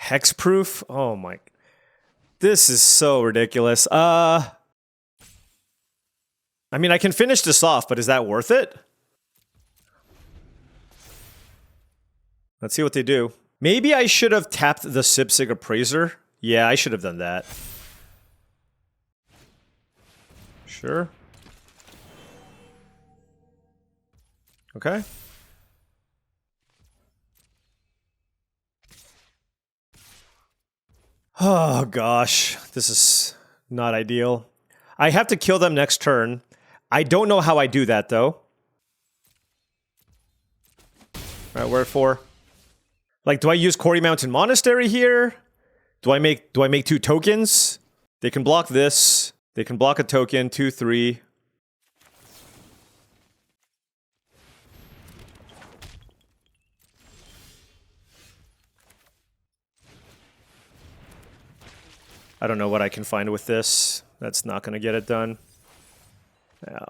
Hexproof? Oh my... This is so ridiculous. I mean, I can finish this off, but is that worth it? Let's see what they do. Maybe I should have tapped the Sipsig Appraiser. Yeah, I should have done that. Sure. Okay. Oh gosh, this is not ideal. I have to kill them next turn. I don't know how I do that though. Alright, we're at 4. Like, do I use Quarry Mountain Monastery here? Do I make 2 tokens? They can block this. They can block a token, 2, 3. I don't know what I can find with this. That's not going to get it done. Yeah.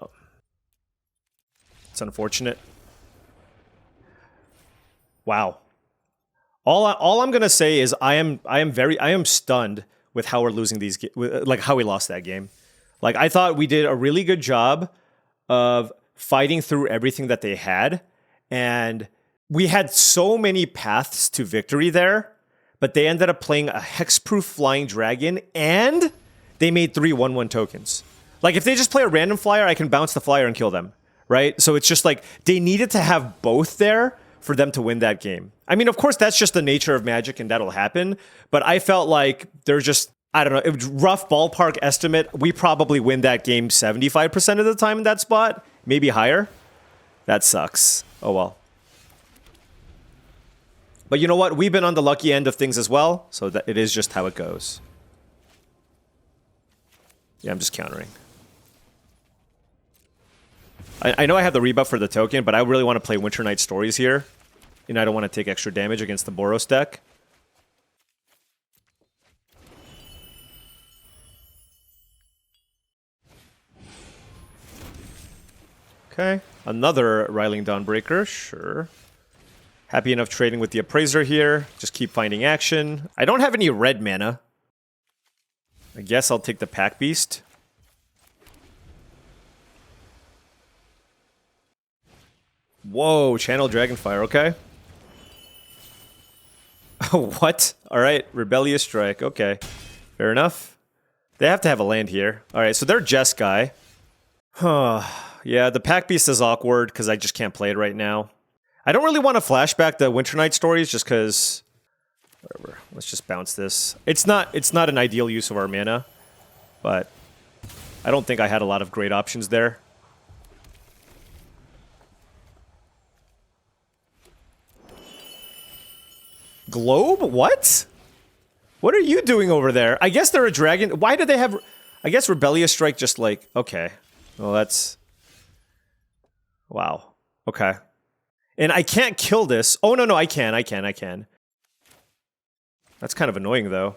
It's unfortunate. Wow. All I'm going to say is I am stunned with how we're losing these, like how we lost that game. Like, I thought we did a really good job of fighting through everything that they had, and we had so many paths to victory there. But they ended up playing a hexproof flying dragon, and they made 3 1/1 tokens. Like, if they just play a random flyer, I can bounce the flyer and kill them, right? So it's just like, they needed to have both there for them to win that game. I mean, of course, that's just the nature of Magic, and that'll happen. But I felt like they're just, I don't know, it was rough ballpark estimate. We probably win that game 75% of the time in that spot, maybe higher. That sucks. Oh well. But you know what? We've been on the lucky end of things as well, so that it is just how it goes. Yeah, I'm just countering. I know I have the rebuff for the token, but I really want to play Winter Night Stories here. And I don't want to take extra damage against the Boros deck. Okay, another Riling Dawnbreaker, sure. Happy enough trading with the Appraiser here. Just keep finding action. I don't have any red mana. I guess I'll take the Pack Beast. Whoa, Channel Dragonfire, okay. What? Alright, Rebellious Strike, okay. Fair enough. They have to have a land here. Alright, so they're Jeskai. Yeah, the Pack Beast is awkward because I just can't play it right now. I don't really want to flashback the Winter Night Stories just because... Whatever, let's just bounce this. It's not an ideal use of our mana, but I don't think I had a lot of great options there. Globe? What? What are you doing over there? I guess they're a dragon. Why do they have... I guess Rebellious Strike just like... Okay. Well, that's... Wow. Okay. And I can't kill this. Oh, no, I can. That's kind of annoying, though.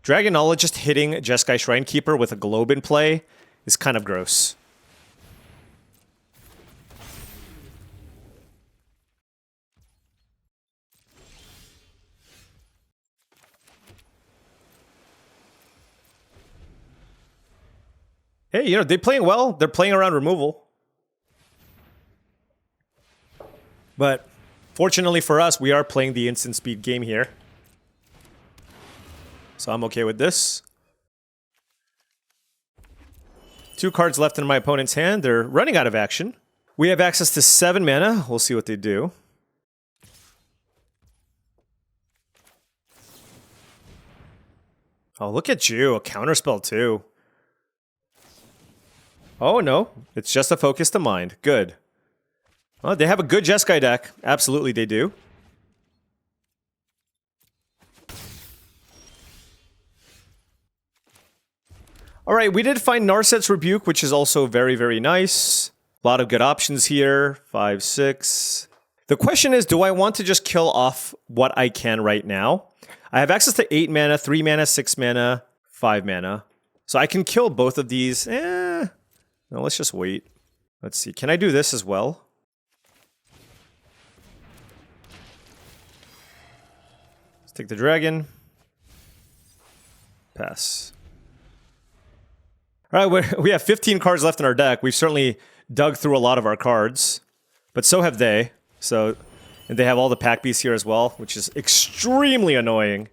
Dragonologist hitting Jeskai Shrinekeeper with a globe in play is kind of gross. Hey, you know, they're playing well. They're playing around removal. But fortunately for us, we are playing the instant speed game here. So I'm okay with this. 2 cards left in my opponent's hand. They're running out of action. We have access to 7 mana. We'll see what they do. Oh, look at you. A counterspell too. Oh, no. It's just a focus to mind. Good. Well, they have a good Jeskai deck. Absolutely they do. Alright, we did find Narset's Rebuke, which is also very, very nice. A lot of good options here. 5, 6. The question is, do I want to just kill off what I can right now? I have access to 8 mana, 3 mana, 6 mana, 5 mana. So I can kill both of these. No, let's just wait. Let's see. Can I do this as well? Let's take the dragon. Pass. All right, we have 15 cards left in our deck. We've certainly dug through a lot of our cards, but so have they. So, and they have all the pack beasts here as well, which is extremely annoying.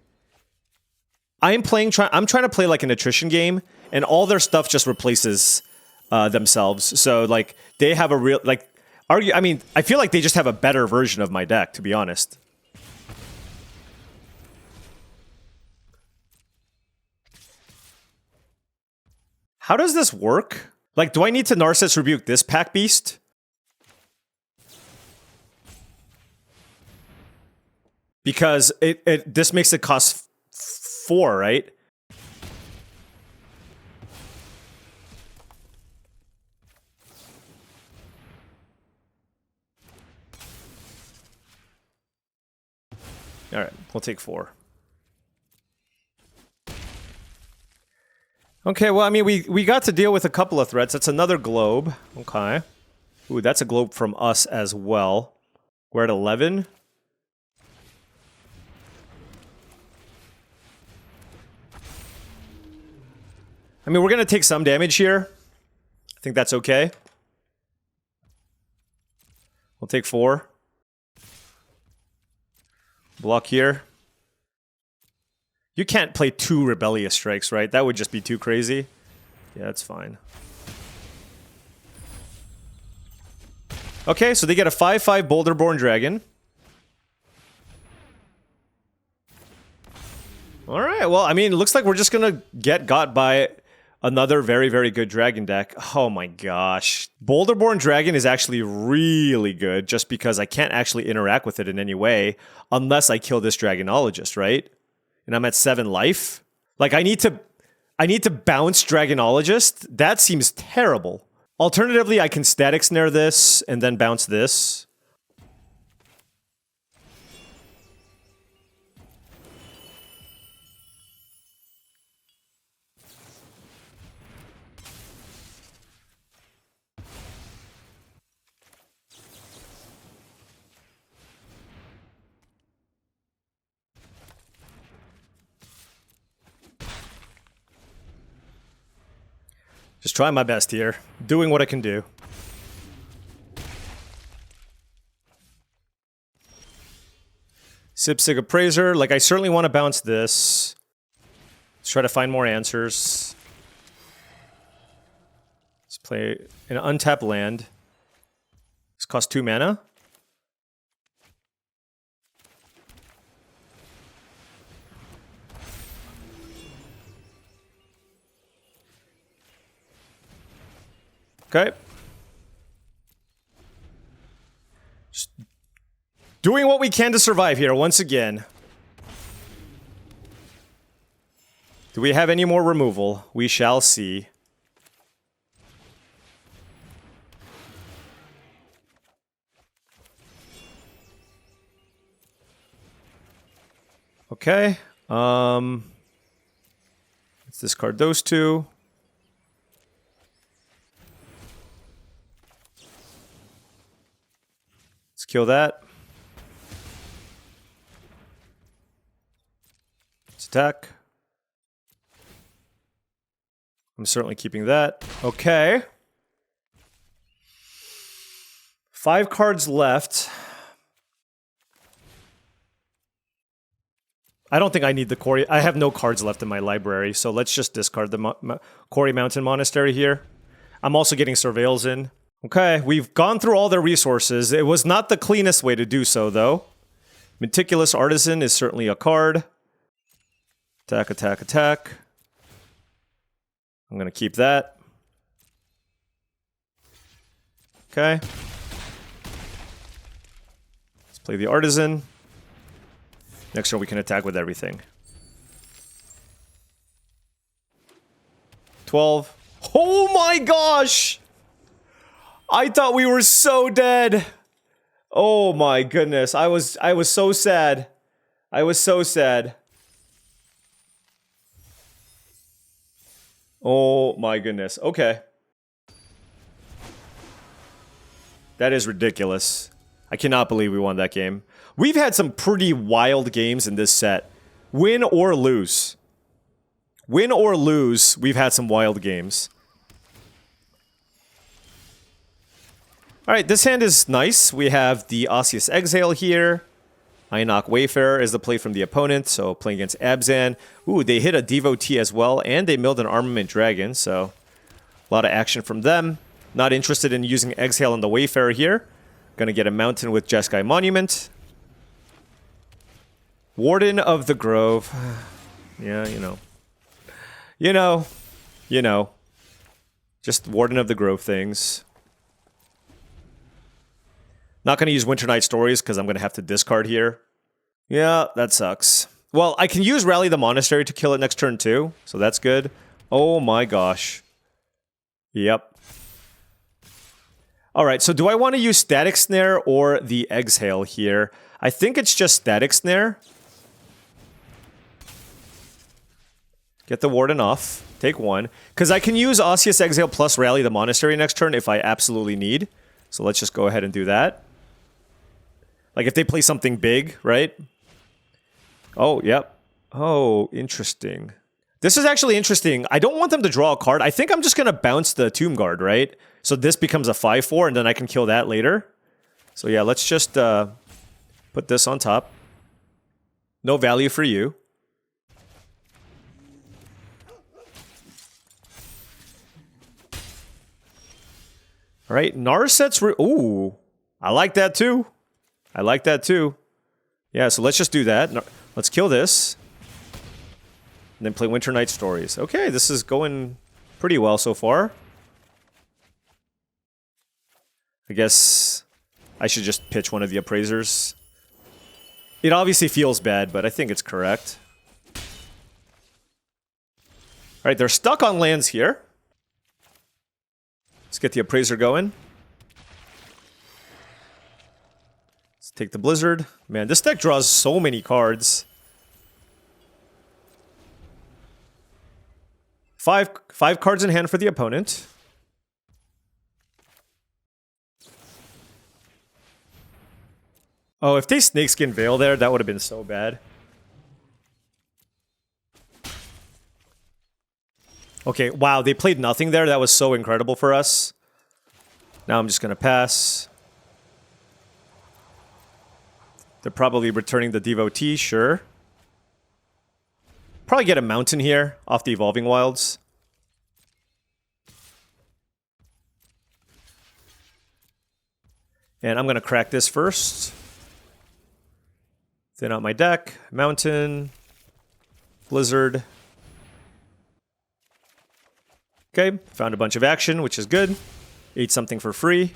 I'm trying to play like an attrition game, and all their stuff just replaces themselves. So like they have a real I mean, I feel like they just have a better version of my deck, to be honest. How does this work? Like, do I need to Narset's Rebuke this pack beast? Because this makes it cost 4, right? All right, we'll take 4. Okay, well, I mean, we got to deal with a couple of threats. That's another globe. Okay. Ooh, that's a globe from us as well. We're at 11. I mean, we're going to take some damage here. I think that's okay. We'll take 4. Block here. You can't play 2 Rebellious Strikes, right? That would just be too crazy. Yeah, that's fine. Okay, so they get a 5/5 Boulderborn Dragon. Alright, well, I mean, it looks like we're just gonna get got by Another very, very good dragon deck. Oh my gosh. Boulderborn Dragon is actually really good just because I can't actually interact with it in any way unless I kill this Dragonologist, right? And I'm at 7 life. Like, I need to bounce Dragonologist? That seems terrible. Alternatively, I can Static Snare this and then bounce this. Just trying my best here. Doing what I can do. Sipsig Appraiser. Like, I certainly want to bounce this. Let's try to find more answers. Let's play an untapped land. This costs 2 mana. Okay. Just doing what we can to survive here once again. Do we have any more removal? We shall see. Okay. Let's discard those two. Let's kill that. Let's attack. I'm certainly keeping that. Okay. 5 cards left. I don't think I need the Quarry. I have no cards left in my library, so let's just discard the Quarry Mountain Monastery here. I'm also getting Surveils in. Okay, we've gone through all their resources. It was not the cleanest way to do so, though. Meticulous Artisan is certainly a card. Attack, attack, attack. I'm going to keep that. Okay. Let's play the Artisan. Next turn we can attack with everything. 12. Oh my gosh! I thought we were so dead. Oh my goodness. I was so sad. I was so sad. Oh my goodness. Okay. That is ridiculous. I cannot believe we won that game. We've had some pretty wild games in this set. Win or lose. Win or lose, we've had some wild games. Alright, this hand is nice. We have the Osseous Exhale here. Ionok Wayfarer is the play from the opponent, so playing against Abzan. Ooh, they hit a Devotee as well, and they milled an Armament Dragon, so a lot of action from them. Not interested in using Exhale on the Wayfarer here. Gonna get a Mountain with Jeskai Monument. Warden of the Grove. Yeah, you know. You know. Just Warden of the Grove things. Not going to use Winter Night Stories because I'm going to have to discard here. Yeah, that sucks. Well, I can use Rally the Monastery to kill it next turn too, so that's good. Oh my gosh. Yep. Alright, so do I want to use Static Snare or the Exhale here? I think it's just Static Snare. Get the Warden off. Take 1. Because I can use Osseous Exhale plus Rally the Monastery next turn if I absolutely need. So let's just go ahead and do that. Like if they play something big, right? Oh, yep. Oh, interesting. This is actually interesting. I don't want them to draw a card. I think I'm just going to bounce the Tomb Guard, right? So this becomes a 5/4, and then I can kill that later. So yeah, let's just put this on top. No value for you. All right, Narset's... Ooh, I like that too. I like that too. Yeah, so let's just do that. Let's kill this. And then play Winter Night Stories. Okay, this is going pretty well so far. I guess I should just pitch one of the appraisers. It obviously feels bad, but I think it's correct. Alright, they're stuck on lands here. Let's get the appraiser going. Let's take the blizzard. Man, this deck draws so many cards. Five cards in hand for the opponent. Oh, if they Snakeskin Veil there, that would have been so bad. Okay, wow, they played nothing there. That was so incredible for us. Now I'm just going to pass. They're probably returning the Devotee, sure. Probably get a mountain here off the Evolving Wilds. And I'm going to crack this first. Thin out my deck. Mountain. Blizzard. Okay, found a bunch of action, which is good. Ate something for free.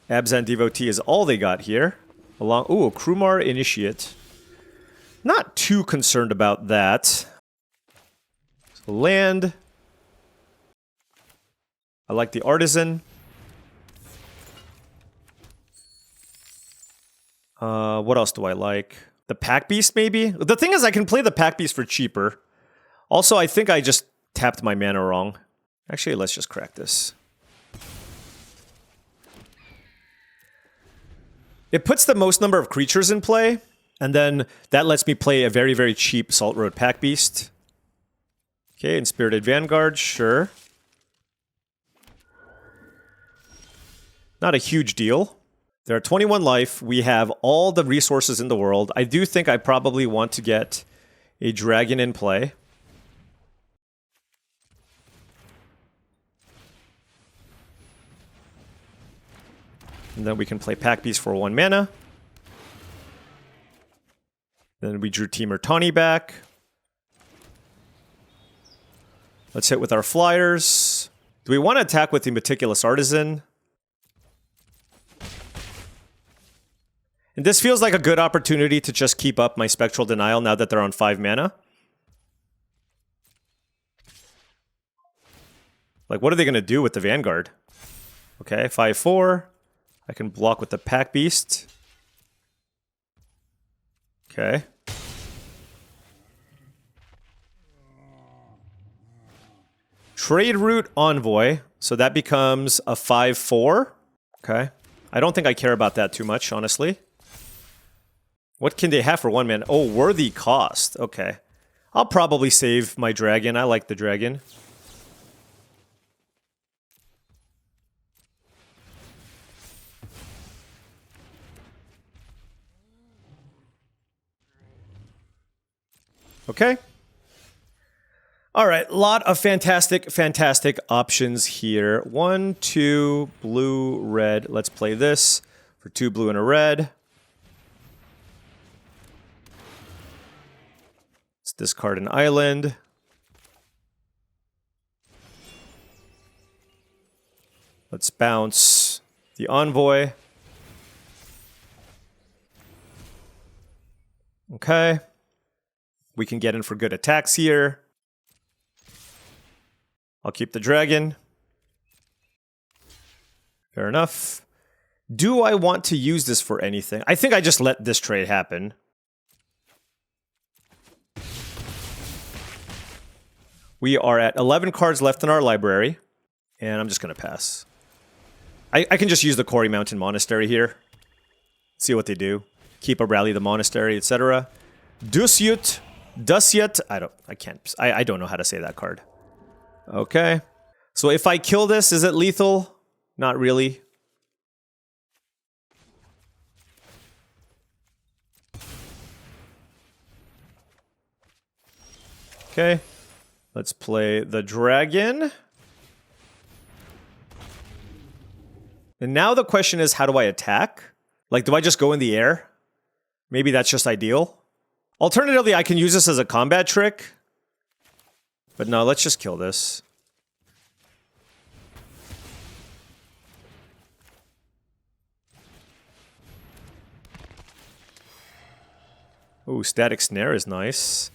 Abzan Devotee is all they got here. Along, ooh, Krumar Initiate. Not too concerned about that. So land. I like the Artisan. What else do I like? The Pack Beast, maybe? The thing is, I can play the Pack Beast for cheaper. Also, I think I just tapped my mana wrong. Actually, let's just crack this. It puts the most number of creatures in play, and then that lets me play a very, very cheap Salt Road Pack Beast. Okay, Inspirited Vanguard, sure. Not a huge deal. There are 21 life. We have all the resources in the world. I do think I probably want to get a dragon in play. And then we can play Pack Beast for 1 mana. Then we drew Temur Tawny back. Let's hit with our flyers. Do we want to attack with the Meticulous Artisan? And this feels like a good opportunity to just keep up my Spectral Denial now that they're on 5 mana. Like, what are they going to do with the Vanguard? Okay, 5/4. I can block with the Pack Beast. Okay. Trade Route Envoy. So that becomes a 5/4. Okay. I don't think I care about that too much, honestly. What can they have for 1 mana? Oh, Worthy Cost. Okay. I'll probably save my dragon. I like the dragon. Okay. All right, lot of fantastic options here. 1, 2, blue, red. Let's play this for 2 blue and a red. Let's discard an island. Let's bounce the Envoy. Okay. We can get in for good attacks here. I'll keep the dragon. Fair enough. Do I want to use this for anything? I think I just let this trade happen. We are at 11 cards left in our library. And I'm just going to pass. I can just use the Quarry Mountain Monastery here. See what they do. Keep a Rally the Monastery, etc. Dusyut. I don't know how to say that card. Okay. So if I kill this, is it lethal? Not really. Okay. Let's play the dragon. And now the question is, how do I attack? Like, do I just go in the air? Maybe that's just ideal. Alternatively, I can use this as a combat trick. But no, let's just kill this. Ooh, Static Snare is nice.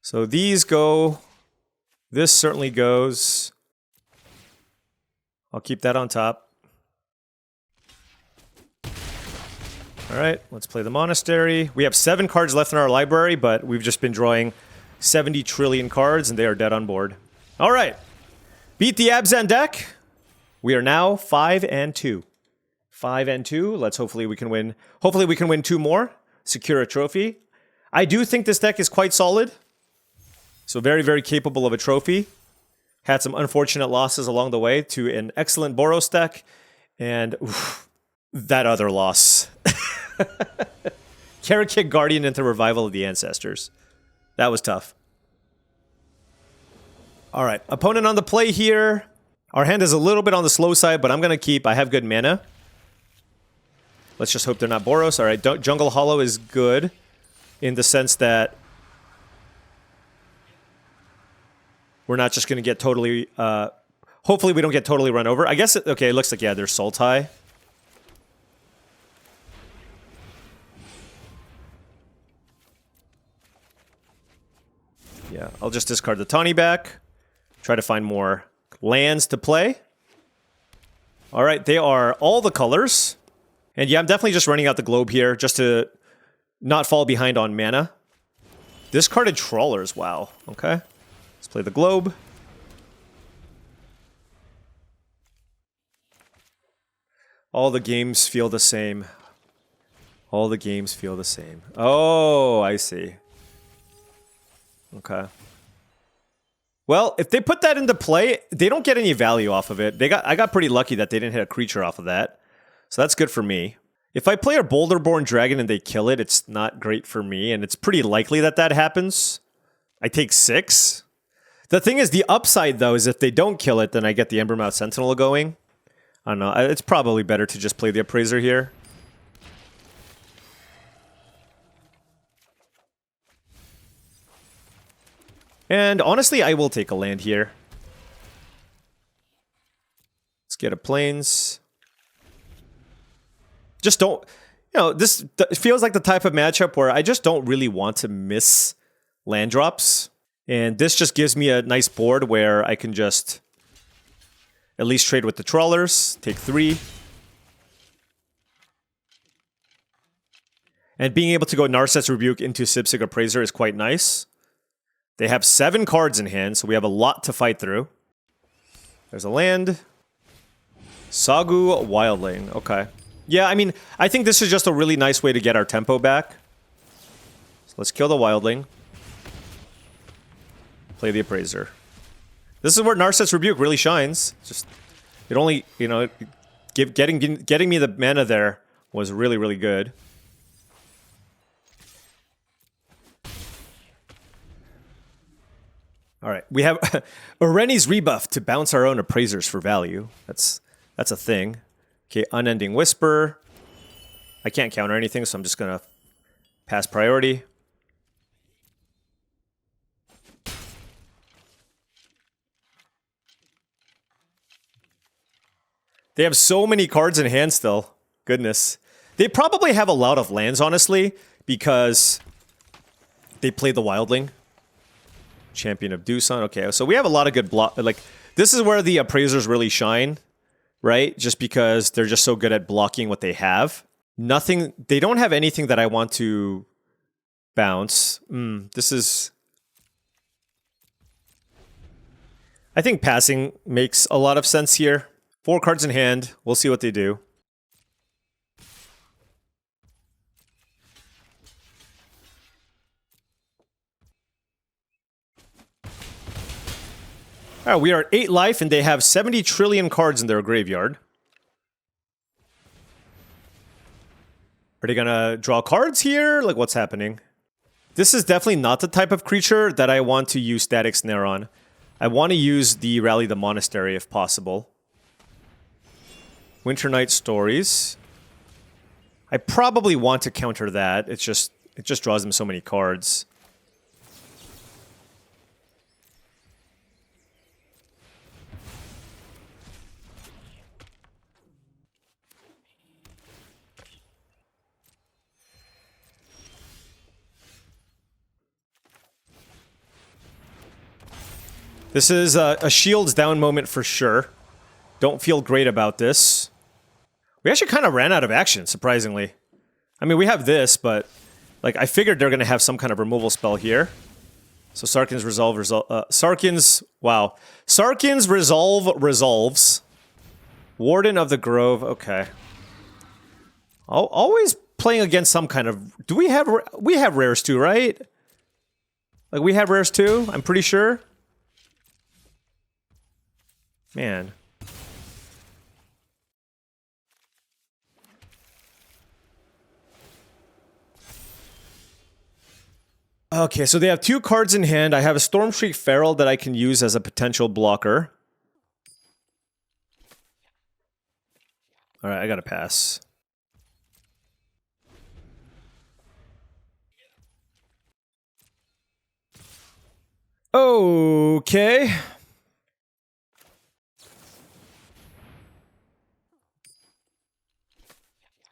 So these go. This certainly goes. I'll keep that on top. Alright, let's play the Monastery. We have 7 cards left in our library, but we've just been drawing 70 trillion cards, and they are dead on board. Alright. Beat the Abzan deck. We are now 5-2. 5-2. Let's hopefully we can win. Hopefully we can win 2 more. Secure a trophy. I do think this deck is quite solid. So very, very capable of a trophy. Had some unfortunate losses along the way to an excellent Boros deck. And oof, that other loss. Karakig Guardian into Revival of the Ancestors. That was tough. Alright, opponent on the play here. Our hand is a little bit on the slow side, but I'm going to keep. I have good mana. Let's just hope they're not Boros. Alright, Jungle Hollow is good in the sense that we're not just going to get totally... hopefully we don't get totally run over. I guess, okay, it looks like, yeah, there's Sultai. Yeah, I'll just discard the Tawny back. Try to find more lands to play. Alright, they are all the colors. And yeah, I'm definitely just running out the Globe here just to not fall behind on mana. Discarded Trawlers, wow. Okay. Let's play the Globe. All the games feel the same. All the games feel the same. Oh, I see. Okay. Well, if they put that into play, they don't get any value off of it. I got pretty lucky that they didn't hit a creature off of that. So that's good for me. If I play a Boulderborn Dragon and they kill it, it's not great for me, and it's pretty likely that that happens. I take 6. The thing is, the upside, though, is if they don't kill it, then I get the Embermouth Sentinel going. I don't know. It's probably better to just play the Appraiser here. And honestly, I will take a land here. Let's get a Plains. Just don't... You know, this feels like the type of matchup where I just don't really want to miss land drops. And this just gives me a nice board where I can just at least trade with the Trawlers. Take 3. And being able to go Narset's Rebuke into Sipsig Appraiser is quite nice. They have 7 cards in hand, so we have a lot to fight through. There's a land. Sagu Wildling. Okay. Yeah, I mean, I think this is just a really nice way to get our tempo back. So let's kill the Wildling. Play the Appraiser. This is where Narset's Rebuke really shines. Just, it only, you know, getting me the mana there was really, really good. Alright, we have Oreni's Rebuff to bounce our own Appraisers for value. That's a thing. Okay, Unending Whisper. I can't counter anything, so I'm just gonna pass priority. They have so many cards in hand still. Goodness. They probably have a lot of lands, honestly, because they play the Wildling. Champion of Doosan. Okay, so we have a lot of good block. Like, this is where the Appraisers really shine, right? Just because they're just so good at blocking what they have. Nothing. They don't have anything that I want to bounce. This is... I think passing makes a lot of sense here. 4 cards in hand. We'll see what they do. Alright, we are at 8 life, and they have 70 trillion cards in their graveyard. Are they gonna draw cards here? Like, what's happening? This is definitely not the type of creature that I want to use Static Snare on. I want to use the Rally the Monastery if possible. Winter Night Stories. I probably want to counter that. It just draws them so many cards. This is a shields down moment for sure. Don't feel great about this. We actually kind of ran out of action, surprisingly. I mean, we have this, but like I figured they're gonna have some kind of removal spell here. So Sarkhan's Resolve Sarkhan's Resolve resolves. Warden of the Grove, okay. Always playing against some kind of... Do we have rares too, right? Like, we have rares too, I'm pretty sure. Man. Okay, so they have 2 cards in hand. I have a Stormshriek Feral that I can use as a potential blocker. Alright, I gotta pass. Okay.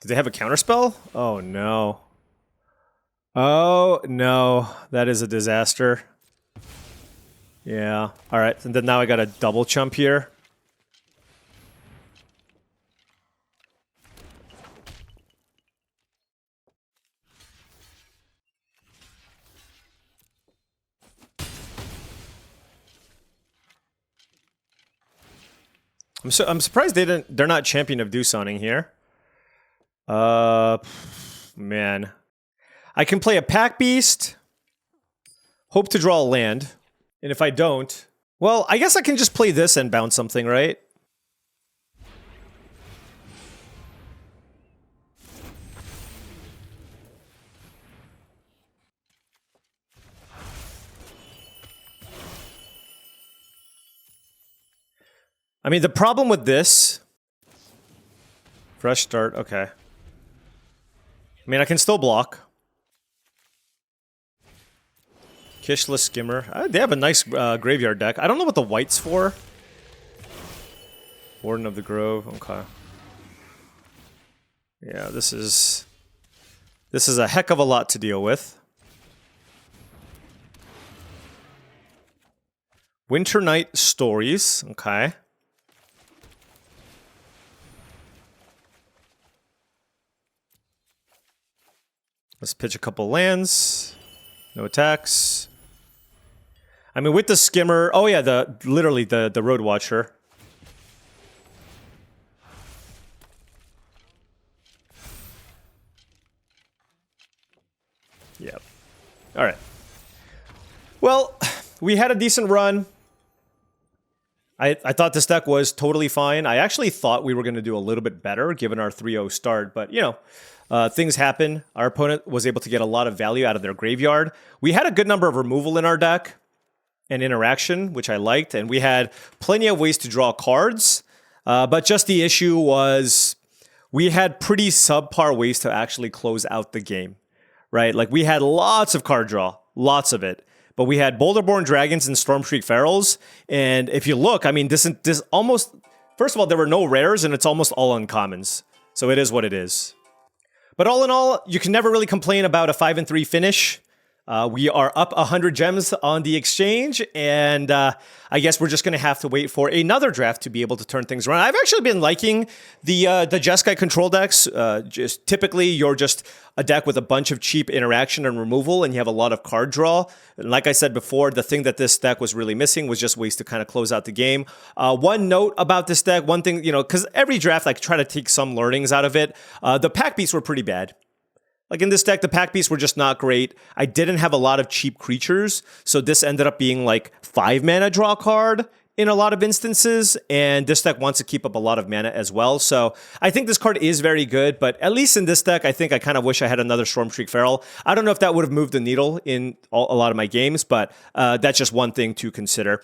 Did they have a counterspell? Oh no. Oh no. That is a disaster. Yeah. Alright, and then now I got a double chump here. I'm surprised they're not Champion of Doosoning here. Man. I can play a Pack Beast. Hope to draw a land. And if I don't... Well, I guess I can just play this and bounce something, right? I mean, the problem with this... Fresh start, okay. I mean, I can still block. Kishless Skimmer. They have a nice graveyard deck. I don't know what the white's for. Warden of the Grove, okay. Yeah, this is a heck of a lot to deal with. Winter Night Stories, okay. Let's pitch a couple lands. No attacks. I mean, with the Skimmer... Oh yeah, literally the Road Watcher. Yep. Alright. Well, we had a decent run. I thought this deck was totally fine. I actually thought we were going to do a little bit better given our 3-0 start, but, you know, things happen. Our opponent was able to get a lot of value out of their graveyard. We had a good number of removal in our deck and interaction, which I liked, and we had plenty of ways to draw cards, but just the issue was we had pretty subpar ways to actually close out the game, right? Like, we had lots of card draw, lots of it. But we had Boulderborn Dragons and Stormshriek Ferals, and if you look, I mean, this almost... First of all, there were no rares, and it's almost all uncommons. So it is what it is. But all in all, you can never really complain about a 5-3 finish. We are up 100 gems on the exchange, and I guess we're just going to have to wait for another draft to be able to turn things around. I've actually been liking the Jeskai control decks. Just typically, you're just a deck with a bunch of cheap interaction and removal, and you have a lot of card draw. And like I said before, the thing that this deck was really missing was just ways to kind of close out the game. One note about this deck, one thing, you know, because every draft I try to take some learnings out of it. The Pack Beasts were pretty bad. Like in this deck, the Pack Beasts were just not great. I didn't have a lot of cheap creatures, so this ended up being like 5 mana draw card in a lot of instances, and this deck wants to keep up a lot of mana as well. So I think this card is very good, but at least in this deck, I think I kind of wish I had another Stormshriek Feral. I don't know if that would have moved the needle in a lot of my games, but that's just one thing to consider.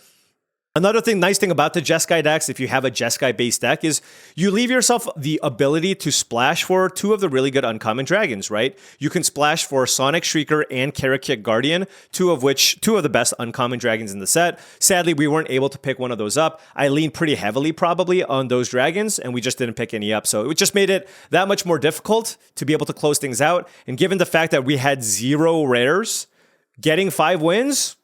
Another nice thing about the Jeskai decks, if you have a Jeskai-based deck, is you leave yourself the ability to splash for 2 of the really good uncommon dragons, right? You can splash for Sonic Shrieker and Karakik Guardian, 2 of the best uncommon dragons in the set. Sadly, we weren't able to pick one of those up. I leaned pretty heavily, probably, on those dragons, and we just didn't pick any up. So it just made it that much more difficult to be able to close things out. And given the fact that we had 0 rares, getting 5 wins...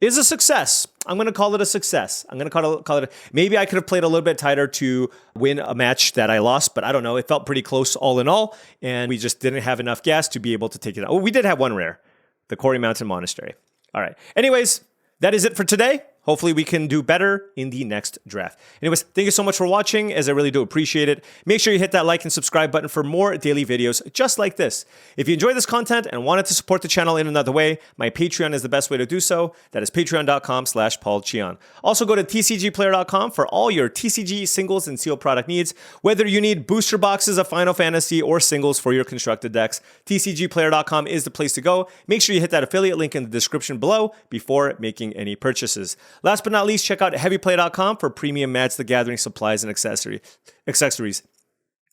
is a success. I'm going to call it a success. I'm going to call it. Maybe I could have played a little bit tighter to win a match that I lost, but I don't know. It felt pretty close all in all, and we just didn't have enough gas to be able to take it out. Oh, we did have one rare, the Quarry Mountain Monastery. All right. Anyways, that is it for today. Hopefully we can do better in the next draft. Anyways, thank you so much for watching, as I really do appreciate it. Make sure you hit that like and subscribe button for more daily videos just like this. If you enjoy this content and wanted to support the channel in another way, my Patreon is the best way to do so. That is patreon.com/paulcheon. Also go to TCGplayer.com for all your TCG singles and sealed product needs. Whether you need booster boxes of Final Fantasy or singles for your constructed decks, TCGplayer.com is the place to go. Make sure you hit that affiliate link in the description below before making any purchases. Last but not least, check out heavyplay.com for premium Magic the Gathering supplies and accessories.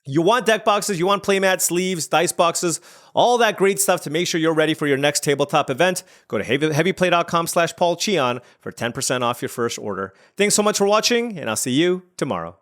You want deck boxes, you want playmats, sleeves, dice boxes, all that great stuff to make sure you're ready for your next tabletop event. Go to heavyplay.com/paulcheon for 10% off your first order. Thanks so much for watching, and I'll see you tomorrow.